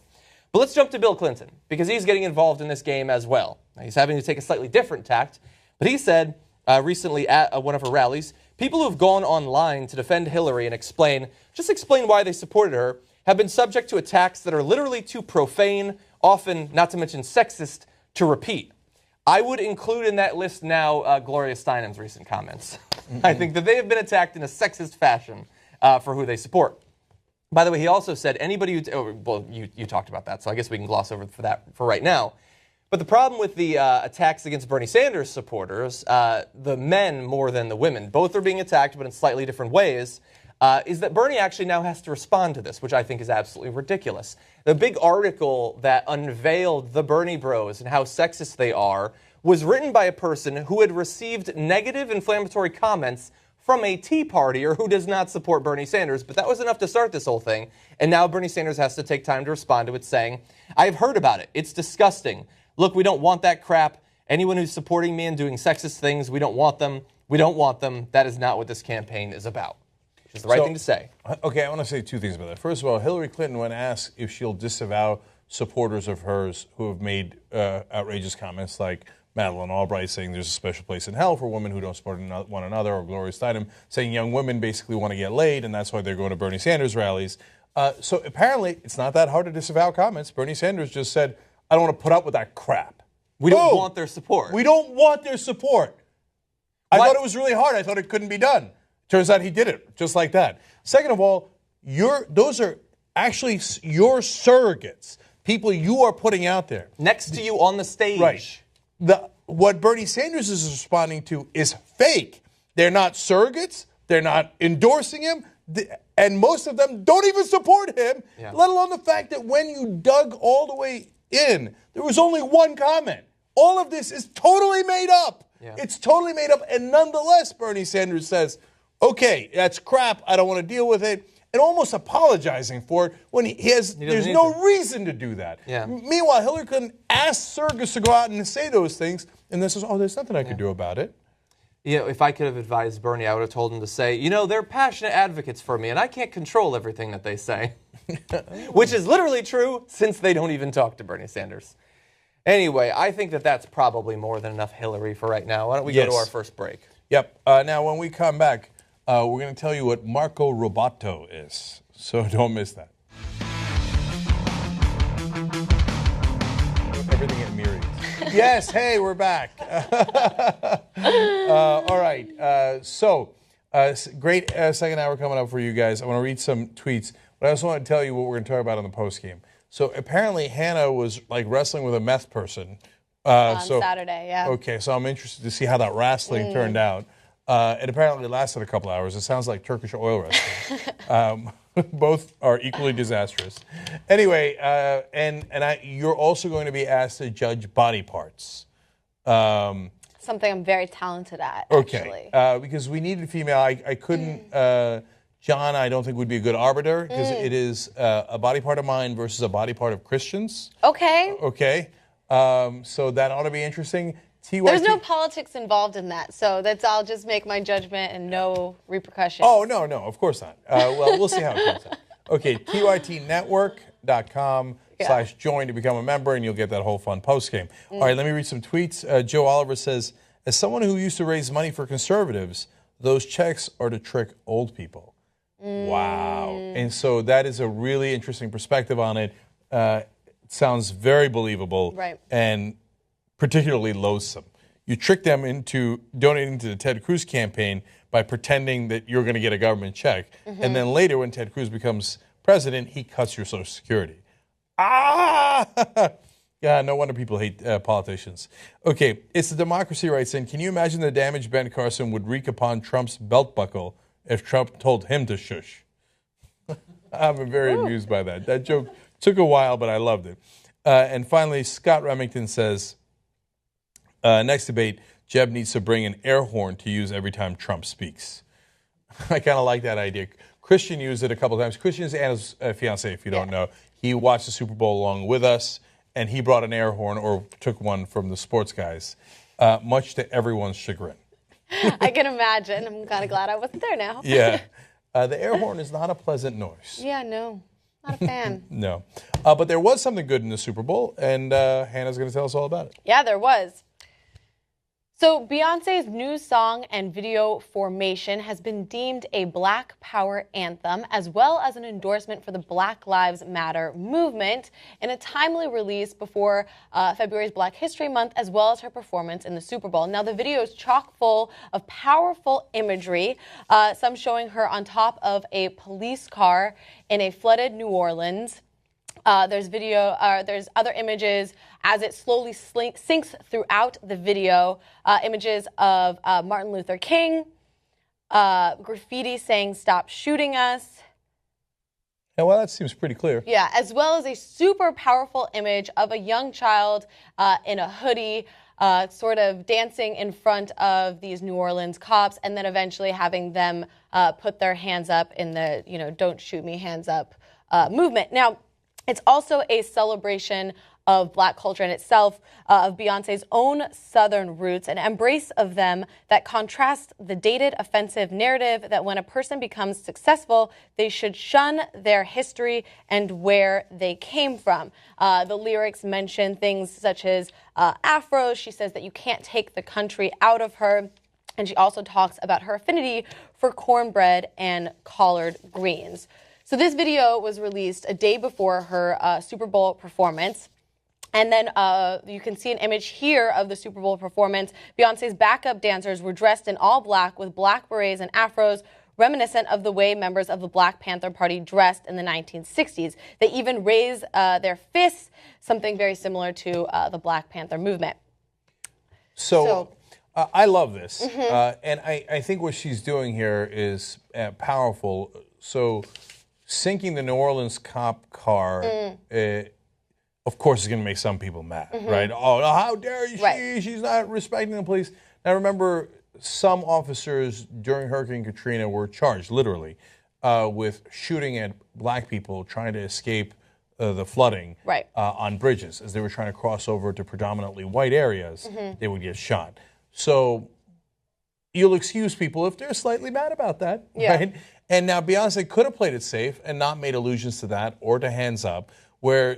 But let's jump to Bill Clinton, because he's getting involved in this game as well. Now, he's having to take a slightly different tact, but he said recently at one of her rallies, people who have gone online to defend Hillary and explain why they supported her have been subject to attacks that are literally too profane, often, not to mention sexist, to repeat. I would include in that list now Gloria Steinem's recent comments. Mm-hmm. I think that they have been attacked in a sexist fashion for who they support. By the way, he also said anybody who... you talked about that, so I guess we can gloss over for that for right now. But the problem with the attacks against Bernie Sanders supporters, the men more than the women, both are being attacked but in slightly different ways, is that Bernie actually now has to respond to this, which I think is absolutely ridiculous. The big article that unveiled the Bernie bros and how sexist they are was written by a person who had received negative inflammatory comments from a Tea Partier who does not support Bernie Sanders, but that was enough to start this whole thing. And now Bernie Sanders has to take time to respond to it, saying, I've heard about it. It's disgusting. Look, we don't want that crap. Anyone who's supporting me and doing sexist things, we don't want them. We don't want them. That is not what this campaign is about. Which is the right thing to say. Okay, I want to say two things about that. First of all, Hillary Clinton, when asked if she'll disavow supporters of hers who have made outrageous comments like Madeleine Albright saying there's a special place in hell for women who don't support one another, or Gloria Steinem saying young women basically want to get laid, and that's why they're going to Bernie Sanders rallies. So apparently, it's not that hard to disavow comments. Bernie Sanders just said, I don't want to put up with that crap. We don't want their support. We don't want their support. I thought it was really hard. I thought it couldn't be done. Turns out he did it, just like that. Second of all, those are actually your surrogates, people you are putting out there. Next to you on the stage. Right. What Bernie Sanders is responding to is fake. They're not surrogates. They're not endorsing him. And most of them don't even support him, let alone the fact that when you dug all the way in, there was only one comment. All of this is totally made up. Yeah. It's totally made up. And nonetheless, Bernie Sanders says, okay, that's crap. I don't want to deal with it. And almost apologizing for it when there's no reason to do that. Yeah. Meanwhile, Hillary Clinton asked surrogates to go out and say those things, and then says, oh, there's nothing I could do about it. Yeah, if I could have advised Bernie, I would have told him to say, you know, they're passionate advocates for me, and I can't control everything that they say. Which is literally true, since they don't even talk to Bernie Sanders. Anyway, I think that that's probably more than enough Hillary for right now. Why don't we go to our first break? Yep. Now, when we come back, we're going to tell you what Marco Roboto is. So don't miss that. Everything at Miri. Yes, hey, we're back. All right. Great second hour coming up for you guys. I want to read some tweets, but I also want to tell you what we're going to talk about on the post game. So apparently Hannah was like wrestling with a meth person. On Saturday, yeah. Okay, so I'm interested to see how that wrestling turned out. It apparently lasted a couple hours. It sounds like Turkish oil wrestling. Both are equally disastrous. Anyway, you're also going to be asked to judge body parts. Something I'm very talented at, actually. Okay, because we needed a female. I couldn't, John, I don't think would be a good arbiter because it is a body part of mine versus a body part of Christians. Okay. Okay, so that ought to be interesting. TYT. There's no politics involved in that, so I'll just make my judgment and no repercussions. Oh, no, of course not. Well, we'll see how it comes out. Okay, tytnetwork.com/join to become a member, and you'll get that whole fun post-game. All right, let me read some tweets. Joe Oliver says, as someone who used to raise money for conservatives, those checks are to trick old people. Wow. And so that is a really interesting perspective on it. It sounds very believable. Right. And particularly loathsome. You trick them into donating to the Ted Cruz campaign by pretending that you're going to get a government check. And then later, when Ted Cruz becomes president, he cuts your Social Security. Yeah, no wonder people hate politicians. Okay, It's the Democracy writes in, can you imagine the damage Ben Carson would wreak upon Trump's belt buckle if Trump told him to shush? I'm very amused by that. That joke took a while, but I loved it. And finally, Scott Remington says, next debate, Jeb needs to bring an air horn to use every time Trump speaks. I kind of like that idea. Christian used it a couple times. Christian is Anna's fiance, if you don't know. He watched the Super Bowl along with us, and he brought an air horn or took one from the sports guys, much to everyone's chagrin. I can imagine. I'm kind of glad I wasn't there now. Yeah. The air horn is not a pleasant noise. Yeah, no. Not a fan. No. But there was something good in the Super Bowl, and Hannah's going to tell us all about it. Yeah, there was. So Beyonce's new song and video Formation has been deemed a Black Power anthem, as well as an endorsement for the Black Lives Matter movement in a timely release before February's Black History Month, as well as her performance in the Super Bowl. Now, the video is chock full of powerful imagery, some showing her on top of a police car in a flooded New Orleans. There's other images as it slowly sinks throughout the video. Images of Martin Luther King, graffiti saying "Stop shooting us." Yeah, well, that seems pretty clear. Yeah, as well as a super powerful image of a young child in a hoodie, sort of dancing in front of these New Orleans cops, and then eventually having them put their hands up in the "Don't shoot me, hands up" movement. Now, it's also a celebration of Black culture in itself, of Beyonce's own Southern roots, an embrace of them that contrasts the dated, offensive narrative that when a person becomes successful, they should shun their history and where they came from. The lyrics mention things such as afros. She says that you can't take the country out of her. And she also talks about her affinity for cornbread and collard greens. So this video was released a day before her Super Bowl performance. And then you can see an image here of the Super Bowl performance. Beyonce's backup dancers were dressed in all black with black berets and afros, reminiscent of the way members of the Black Panther Party dressed in the 1960s. They even raise their fists, something very similar to the Black Panther movement. So I love this. And I think what she's doing here is powerful. So sinking the New Orleans cop car, of course, is going to make some people mad, right? Oh, how dare you? Right. She's not respecting the police. Now, remember, some officers during Hurricane Katrina were charged, literally, with shooting at black people trying to escape the flooding on bridges. As they were trying to cross over to predominantly white areas, they would get shot. So you'll excuse people if they're slightly mad about that, right? And now Beyonce could have played it safe and not made allusions to that or to Hands Up, where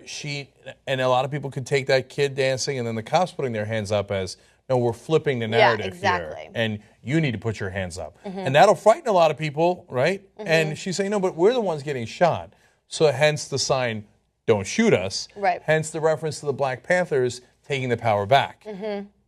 and a lot of people could take that kid dancing and then the cops putting their hands up as, no, we're flipping the narrative here, and you need to put your hands up. And that'll frighten a lot of people, right? And she's saying, no, but we're the ones getting shot. So hence the sign, don't shoot us. Right. Hence the reference to the Black Panthers taking the power back.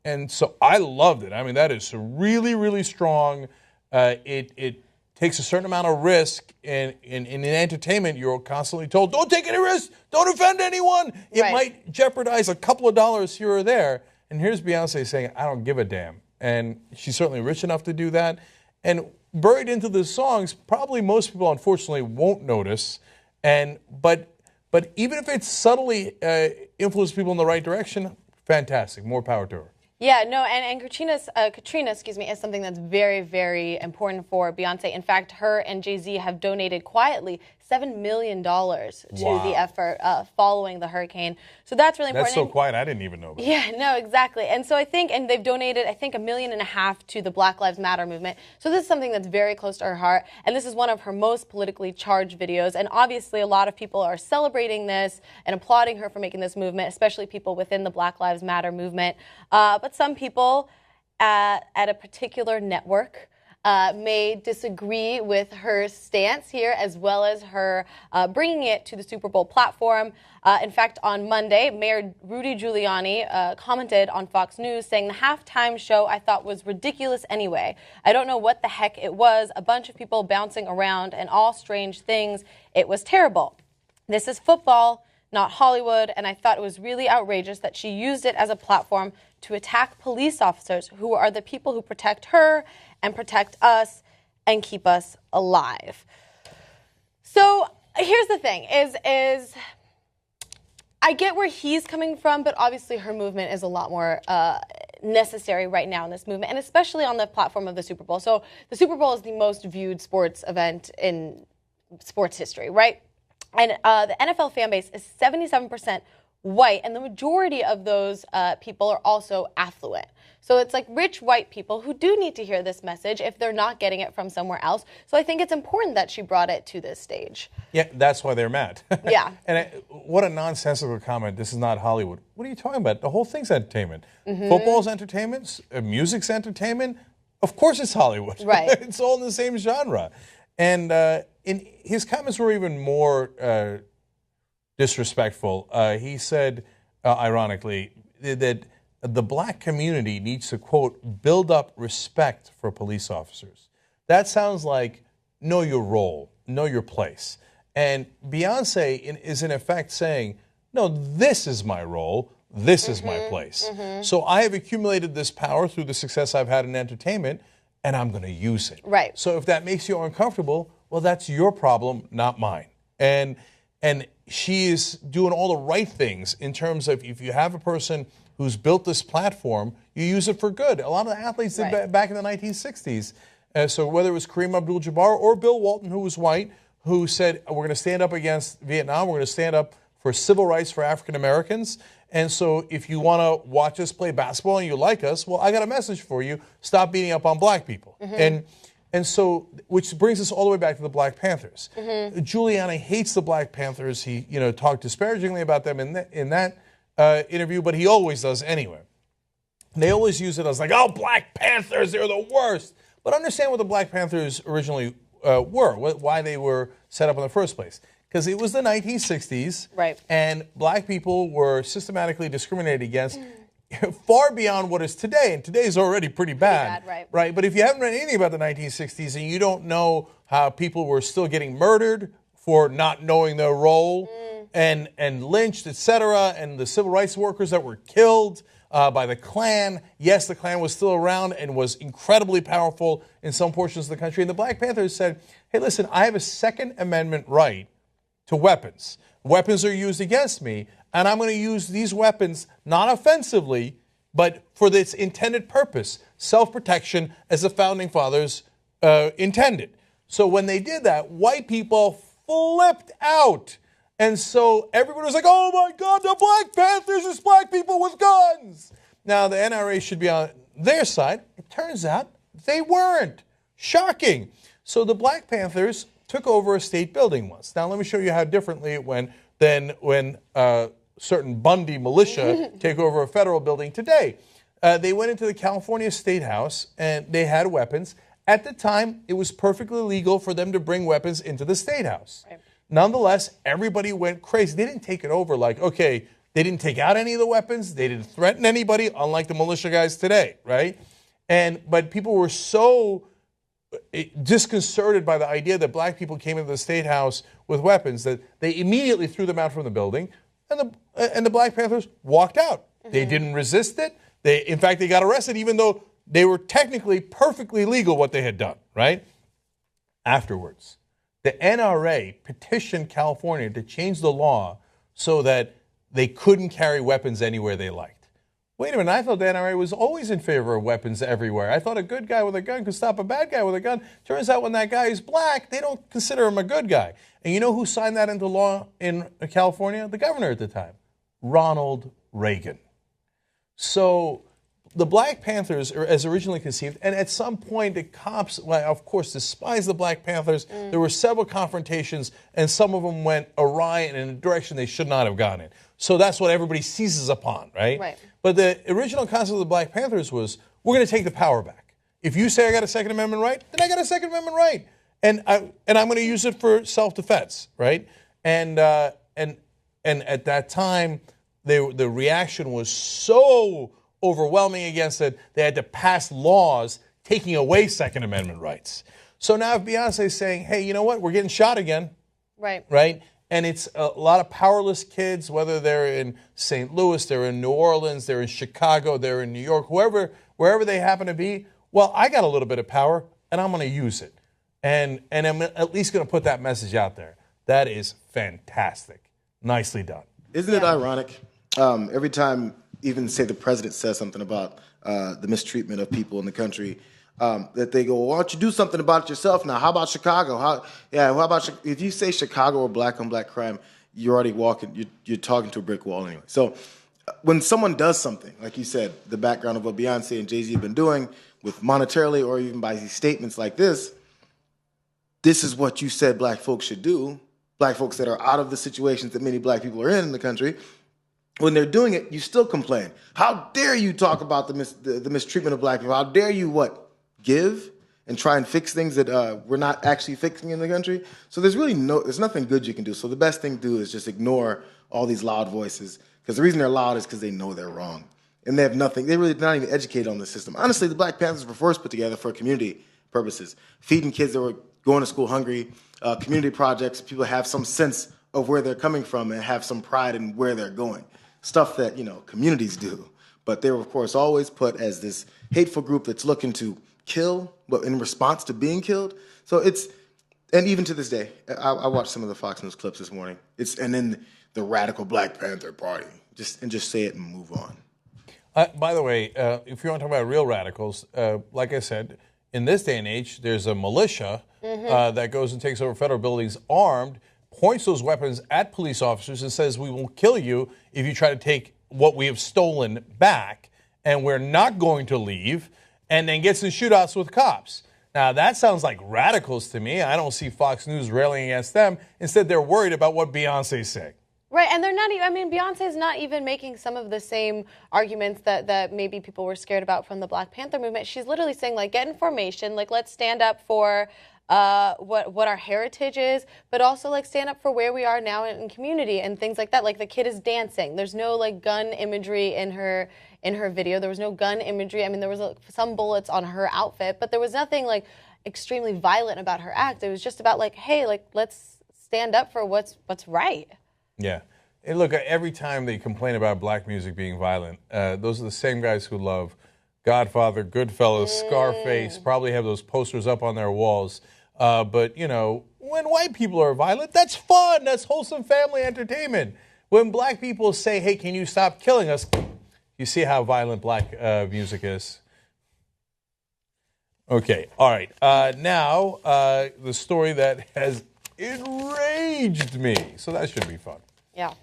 And so I loved it. I mean, that is really, really strong. It takes a certain amount of risk. In entertainment, you're constantly told, don't take any risks, don't offend anyone. It might jeopardize a couple of dollars here or there. And here's Beyonce saying, I don't give a damn. And she's certainly rich enough to do that. And buried into the songs, probably most people, unfortunately, won't notice. But even if it subtly influences people in the right direction, fantastic. More power to her. Yeah, no, and Katrina, is something that's very, very important for Beyonce. In fact, her and Jay-Z have donated quietly $7 million to the effort following the hurricane. So that's really important. That's so quiet, I didn't even know that. Yeah, no, exactly. And so I think, and they've donated, I think, $1.5 million to the Black Lives Matter movement. So this is something that's very close to her heart. And this is one of her most politically charged videos. And obviously, a lot of people are celebrating this and applauding her for making this movement, especially people within the Black Lives Matter movement. But some people at a particular network may disagree with her stance here, as well as her bringing it to the Super Bowl platform. In fact, on Monday, Mayor Rudy Giuliani commented on Fox News saying, the halftime show I thought was ridiculous anyway. I don't know what the heck it was. A bunch of people bouncing around and all strange things. It was terrible. This is football, not Hollywood, and I thought it was really outrageous that she used it as a platform to attack police officers who are the people who protect her and protect us and keep us alive. So here's the thing, is I get where he's coming from, but obviously her movement is a lot more necessary right now in this movement, and especially on the platform of the Super Bowl. So the Super Bowl is the most viewed sports event in sports history, right? And the NFL fan base is 77% white, and the majority of those people are also affluent. So it's like rich white people who do need to hear this message if they're not getting it from somewhere else. So I think it's important that she brought it to this stage. Yeah, that's why they're mad. Yeah. And what a nonsensical comment. This is not Hollywood. What are you talking about? The whole thing's entertainment. Football's entertainment. Music's entertainment. Of course it's Hollywood. Right. It's all in the same genre. And his comments were even more disrespectful. He said, ironically, that the black community needs to, quote, build up respect for police officers. That sounds like know your role, know your place. And Beyonce is in effect saying, no, this is my role, this is my place. So I have accumulated this power through the success I've had in entertainment, and I'm going to use it. Right. So if that makes you uncomfortable, well, that's your problem, not mine. And she is doing all the right things in terms of if you have a person who's built this platform, you use it for good. A lot of the athletes did back in the 1960s. So whether it was Kareem Abdul-Jabbar or Bill Walton, who was white, who said, we're going to stand up against Vietnam, we're going to stand up for civil rights for African Americans. And so if you want to watch us play basketball and you like us, well, I got a message for you. Stop beating up on black people. And so, which brings us all the way back to the Black Panthers. Giuliani hates the Black Panthers. He, talked disparagingly about them in that interview, but he always does anyway. They always use it as like, oh, Black Panthers, they're the worst. But understand what the Black Panthers originally were, why they were set up in the first place. Because it was the 1960s, right? And black people were systematically discriminated against far beyond what is today, and today is already pretty bad, right? But if you haven't read anything about the 1960s and you don't know how people were still getting murdered for not knowing their role and lynched, etc., and the civil rights workers that were killed, by the Klan. Yes, the Klan was still around and was incredibly powerful in some portions of the country. And the Black Panthers said, hey, listen, I have a Second Amendment right to weapons. Weapons are used against me, and I'm going to use these weapons not offensively, but for its intended purpose, self-protection, as the Founding Fathers intended. So when they did that, white people flipped out. And so everybody was like, oh my God, the Black Panthers is black people with guns. Now, the NRA should be on their side. It turns out they weren't. Shocking. So the Black Panthers took over a state building once. Now, let me show you how differently it went than when certain Bundy militia take over a federal building today. They went into the California State House, and they had weapons. At the time, it was perfectly legal for them to bring weapons into the State House. Right. Nonetheless, everybody went crazy. They didn't take it over like, okay, they didn't take out any of the weapons. They didn't threaten anybody, unlike the militia guys today, right? But people were so disconcerted by the idea that black people came into the State House with weapons that they immediately threw them out from the building, and the Black Panthers walked out. Mm-hmm. They didn't resist it. In fact, they got arrested even though they were technically perfectly legal what they had done, right? Afterwards, the NRA petitioned California to change the law so that they couldn't carry weapons anywhere they liked. Wait a minute, I thought the NRA was always in favor of weapons everywhere. I thought a good guy with a gun could stop a bad guy with a gun. Turns out when that guy is black, they don't consider him a good guy. And you know who signed that into law in California? The governor at the time, Ronald Reagan. So the Black Panthers, as originally conceived, and at some point the cops, well, of course, despised the Black Panthers. There were several confrontations, and some of them went awry and in a direction they should not have gone in. So that's what everybody seizes upon, right? Right. But the original concept of the Black Panthers was, we're going to take the power back. If you say I got a Second Amendment right, then I got a Second Amendment right. And I'm going to use it for self-defense, right? And at that time, the reaction was so overwhelming against it, they had to pass laws taking away Second Amendment rights. So now if Beyonce is saying, hey, you know what, we're getting shot again. Right? And it's a lot of powerless kids, whether they're in St. Louis, they're in New Orleans, they're in Chicago, they're in New York, wherever they happen to be. Well, I got a little bit of power, and I'm going to use it. And I'm at least going to put that message out there. That is fantastic. Nicely done. Isn't it ironic? Every time, even say the president says something about the mistreatment of people in the country, that they go, well, why don't you do something about it yourself now? How about Chicago? How about if you say Chicago or black on black crime, you're already you're talking to a brick wall anyway. So when someone does something, like you said, the background of what Beyonce and Jay-Z have been doing with monetarily or even by these statements like this is what you said black folks should do. Black folks that are out of the situations that many black people are in the country. When they're doing it, you still complain. How dare you talk about the mistreatment of black people? How dare you give and try and fix things that we're not actually fixing in the country? So there's nothing good you can do. So the best thing to do is just ignore all these loud voices, because the reason they're loud is because they know they're wrong. And they have nothing. They're really not even educated on the system. Honestly, the Black Panthers were first put together for community purposes, feeding kids that were going to school hungry, community projects. People have some sense of where they're coming from and have some pride in where they're going. Stuff that, communities do. But they were, of course, always put as this hateful group that's looking to kill, but in response to being killed. So and even to this day, I watched some of the Fox News clips this morning. And then the radical Black Panther Party. Just say it and move on. By the way, if you want to talk about real radicals, like I said, in this day and age, there's a militia that goes and takes over federal buildings armed, points those weapons at police officers and says, we will kill you if you try to take what we have stolen back, and we're not going to leave, and then gets in shootouts with cops. Now, that sounds like radicals to me. I don't see Fox News railing against them. Instead, they're worried about what Beyonce's saying. Right, and they're not even, Beyonce's not even making some of the same arguments that maybe people were scared about from the Black Panther movement. She's literally saying, get information, let's stand up for what our heritage is, but also stand up for where we are now in community and things like that. The kid is dancing. There's no gun imagery in her video. There was no gun imagery. I mean, there was some bullets on her outfit, but there was nothing extremely violent about her act. It was just about hey, let's stand up for what's right. Yeah. And look, every time they complain about black music being violent, those are the same guys who love Godfather, Goodfellas, Scarface, probably have those posters up on their walls. But, you know, when white people are violent, that's fun. That's wholesome family entertainment. When black people say, hey, can you stop killing us? You see how violent black music is. Okay, all right. Now, the story that has enraged me. So that should be fun. Yeah.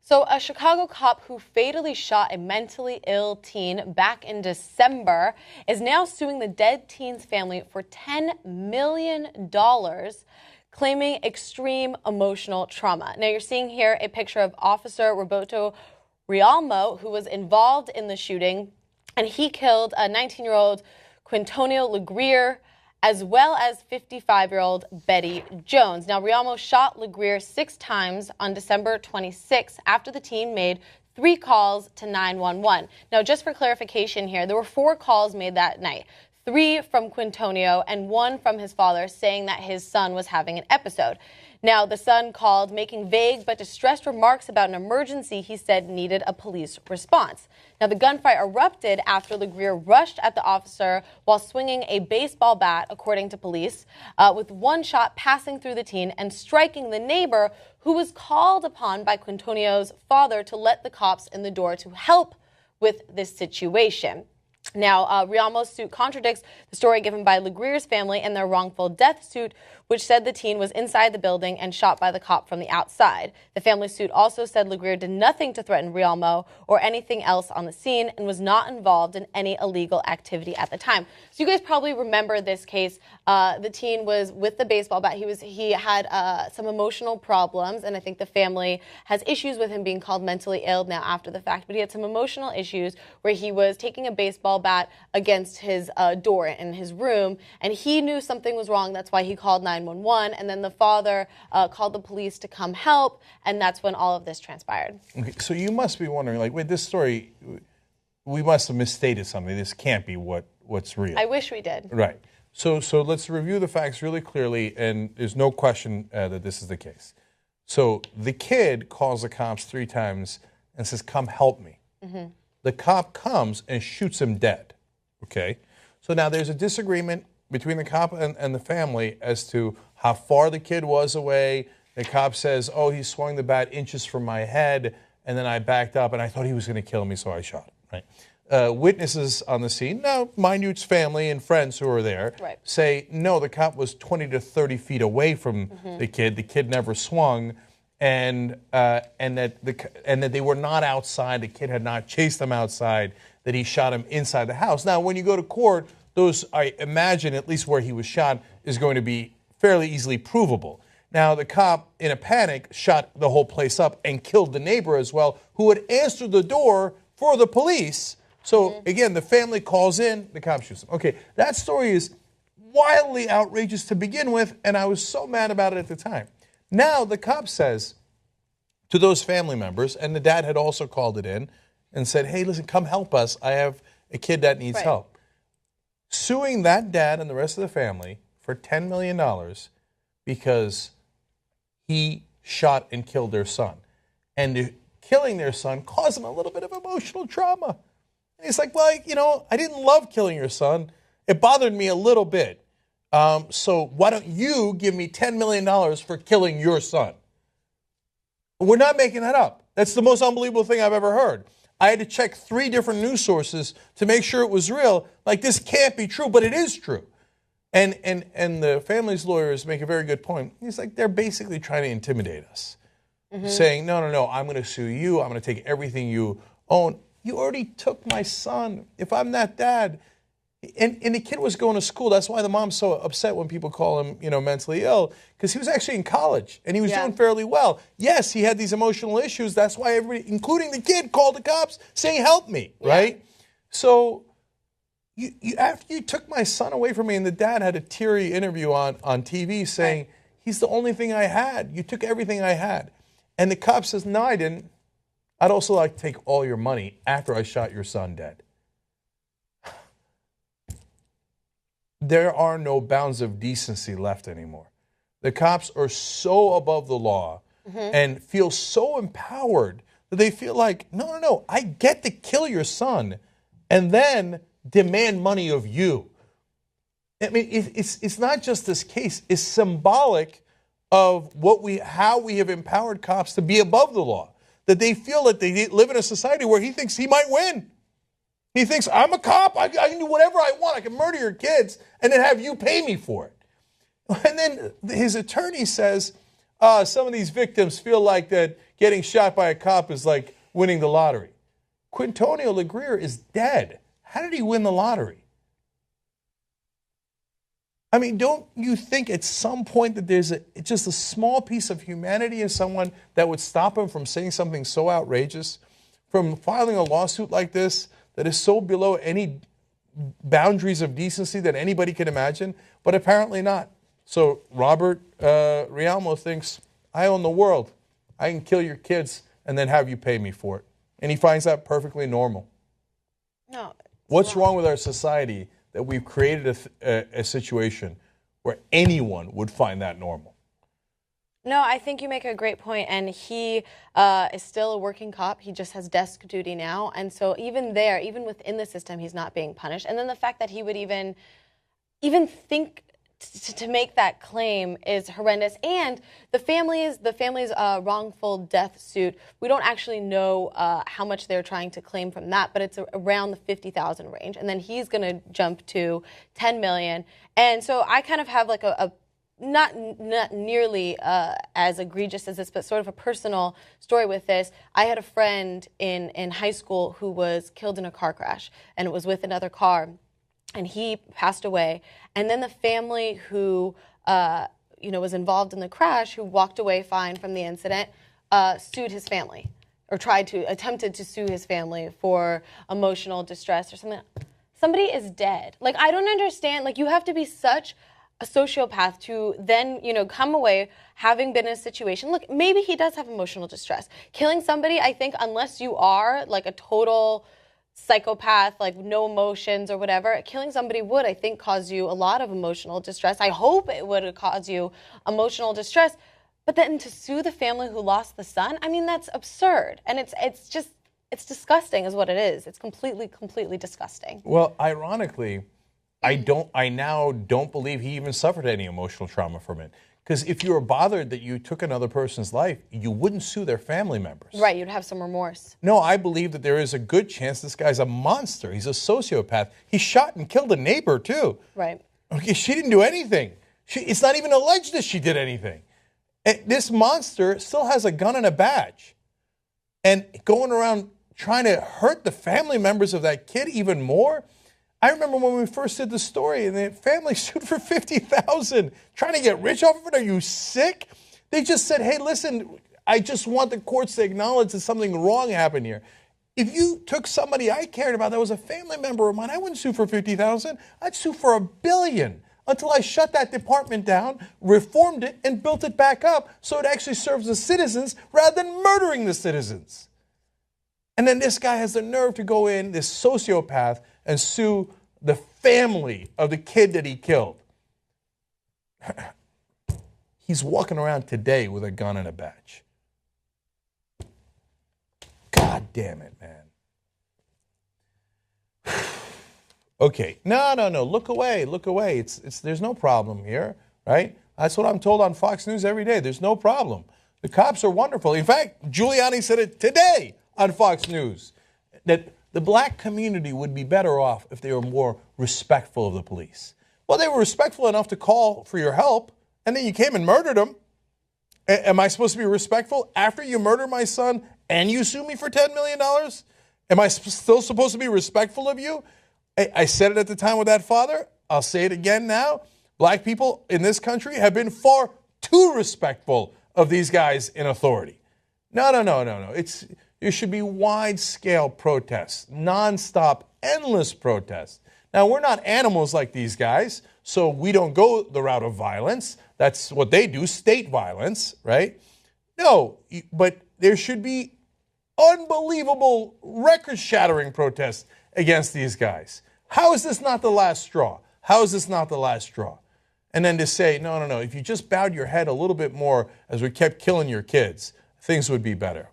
So a Chicago cop who fatally shot a mentally ill teen back in December is now suing the dead teen's family for $10 million, claiming extreme emotional trauma. Now you're seeing here a picture of Officer Roberto Rialmo, who was involved in the shooting, and he killed a 19-year-old Quintonio Legrier, as well as 55-year-old Betty Jones. Now, Rialmo shot Legrier 6 times on December 26 after the teen made 3 calls to 911. Now, just for clarification here, there were 4 calls made that night. 3 from Quintonio and 1 from his father saying that his son was having an episode. Now, the son called, making vague but distressed remarks about an emergency he said needed a police response. Now, the gunfight erupted after Legrier rushed at the officer while swinging a baseball bat, according to police, with 1 shot passing through the teen and striking the neighbor who was called upon by Quintonio's father to let the cops in the door to help with this situation. Now, Rialmo's suit contradicts the story given by Legrier's family in their wrongful death suit, which said the teen was inside the building and shot by the cop from the outside. The family suit also said Legrier did nothing to threaten Rialmo or anything else on the scene and was not involved in any illegal activity at the time. So you guys probably remember this case. The teen was with the baseball bat. He had some emotional problems, and I think the family has issues with him being called mentally ill now after the fact. But he had some emotional issues where he was taking a baseball bat against his door in his room, and he knew something was wrong. That's why he called 911, and then the father called the police to come help, and that's when all of this transpired. Okay, so you must be wondering, like, wait, this story, we must have misstated something. This can't be what's real. I wish we did. Right. So let's review the facts really clearly, and there's no question that this is the case. So the kid calls the cops 3 times and says, come help me. Mm-hmm. The cop comes and shoots him dead. Okay? So now there's a disagreement between the cop and the family as to how far the kid was away. The cop says, oh, he swung the bat inches from my head, and then I backed up, and I thought he was going to kill me, so I shot him. Right? Witnesses on the scene, now, mind you, it's family and friends who are there, right, say, no, the cop was 20 to 30 feet away from the kid. The kid never swung, and that they were not outside. The kid had not chased them outside, that he shot him inside the house. Now, when you go to court, those, I imagine, at least where he was shot, is going to be fairly easily provable. Now, the cop, in a panic, shot the whole place up and killed the neighbor as well, who had answered the door for the police. So, again, the family calls in, the cop shoots him. Okay, that story is wildly outrageous to begin with, and I was so mad about it at the time. Now, the cop says to those family members, and the dad had also called it in, and said, hey, listen, come help us. I have a kid that needs help. Suing that dad and the rest of the family for $10 million because he shot and killed their son. And killing their son caused him a little bit of emotional trauma. And he's like, well, you know, I didn't love killing your son. It bothered me a little bit. So why don't you give me $10 million for killing your son? We're not making that up. That's the most unbelievable thing I've ever heard. I had to check 3 different news sources to make sure it was real. Like, this can't be true, but it is true. And the family's lawyers make a very good point. He's like, they're basically trying to intimidate us, saying, no, I'm going to sue you. I'm going to take everything you own. You already took my son. If I'm that dad, and the kid was going to school. That's why the mom's so upset when people call him, you know, mentally ill, because he was actually in college and he was doing fairly well. Yes, he had these emotional issues. That's why everybody, including the kid, called the cops saying, help me, right? So you after you took my son away from me, and the dad had a teary interview on TV saying, he's the only thing I had. You took everything I had. And the cop says, no, I didn't. I'd also like to take all your money after I shot your son dead. There are no bounds of decency left anymore. The cops are so above the law and feel so empowered that they feel like, no, I get to kill your son and then demand money of you. I mean, it's not just this case. It's symbolic of how we have empowered cops to be above the law. That they feel that they live in a society where he thinks he might win. He thinks, I'm a cop. I can do whatever I want. I can murder your kids and then have you pay me for it. And then his attorney says, some of these victims feel like that getting shot by a cop is like winning the lottery. Quintonio LeGrier is dead. How did he win the lottery? I mean, don't you think at some point that there's just a small piece of humanity in someone that would stop him from saying something so outrageous, from filing a lawsuit like this that is so below any boundaries of decency that anybody can imagine? But apparently not. So Robert Rialmo thinks, I own the world. I can kill your kids and then have you pay me for it. And he finds that perfectly normal. No. What's wrong with our society that we've created a situation where anyone would find that normal? No, I think you make a great point, and he is still a working cop. He just has desk duty now, and so even there, even within the system, he's not being punished. And then the fact that he would even think to make that claim is horrendous. And the family's wrongful death suit, we don't actually know how much they're trying to claim from that, but it's around the $50,000 range. And then he's going to jump to $10 million. And so I kind of have like a not nearly as egregious as this, but sort of a personal story with this. I had a friend in high school who was killed in a car crash, and it was with another car. And he passed away. And then the family who, was involved in the crash, who walked away fine from the incident, sued his family, or attempted to sue his family for emotional distress or something. Somebody is dead. Like, I don't understand. Like, you have to be such a sociopath to then, come away having been in a situation. Look, maybe he does have emotional distress. Killing somebody, I think, unless you are like a total psychopath, like no emotions or whatever, killing somebody would, I think, cause you a lot of emotional distress. I hope it would cause you emotional distress. But then to sue the family who lost the son, I mean, that's absurd. And it's disgusting is what it is. It's completely disgusting. Well, ironically, I now don't believe he even suffered any emotional trauma from it. Because if you were bothered that you took another person's life, you wouldn't sue their family members. Right, you'd have some remorse. No, I believe that there is a good chance this guy's a monster. He's a sociopath. He shot and killed a neighbor, too. Right. Okay, she didn't do anything. It's not even alleged that she did anything. And this monster still has a gun and a badge. And going around trying to hurt the family members of that kid even more. I remember when we first did the story and the family sued for $50,000, trying to get rich off of it. Are you sick? They just said, hey, listen, I just want the courts to acknowledge that something wrong happened here. If you took somebody I cared about that was a family member of mine, I wouldn't sue for $50,000. I'd sue for $1 billion until I shut that department down, reformed it, and built it back up so it actually serves the citizens rather than murdering the citizens. And then this guy has the nerve to go in, this sociopath, and sue the family of the kid that he killed. He's walking around today with a gun and a badge. God damn it, man. Okay, no. Look away. There's no problem here, right? That's what I'm told on Fox News every day. There's no problem. The cops are wonderful. In fact, Giuliani said it today on Fox News that the black community would be better off if they were more respectful of the police. Well, they were respectful enough to call for your help, and then you came and murdered them. Am I supposed to be respectful after you murder my son and you sue me for $10 million? Am I still supposed to be respectful of you? I said it at the time with that father. I'll say it again now. Black people in this country have been far too respectful of these guys in authority. No. There should be wide-scale protests, nonstop, endless protests. Now, we're not animals like these guys, so we don't go the route of violence. That's what they do, state violence, right? No, but there should be unbelievable, record-shattering protests against these guys. How is this not the last straw? And then to say, no, no, no, if you just bowed your head a little bit more as we kept killing your kids, things would be better.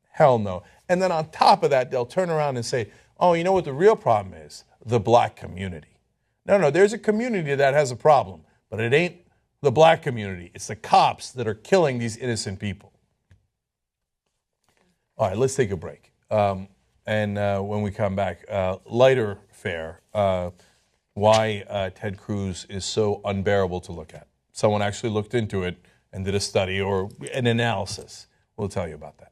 Hell no. And then on top of that, they'll turn around and say, oh, you know what the real problem is? The black community. No, no, there's a community that has a problem, but it ain't the black community. It's the cops that are killing these innocent people. All right, let's take a break. And when we come back, lighter fare, why Ted Cruz is so unbearable to look at. Someone actually looked into it and did a study or an analysis. We'll tell you about that.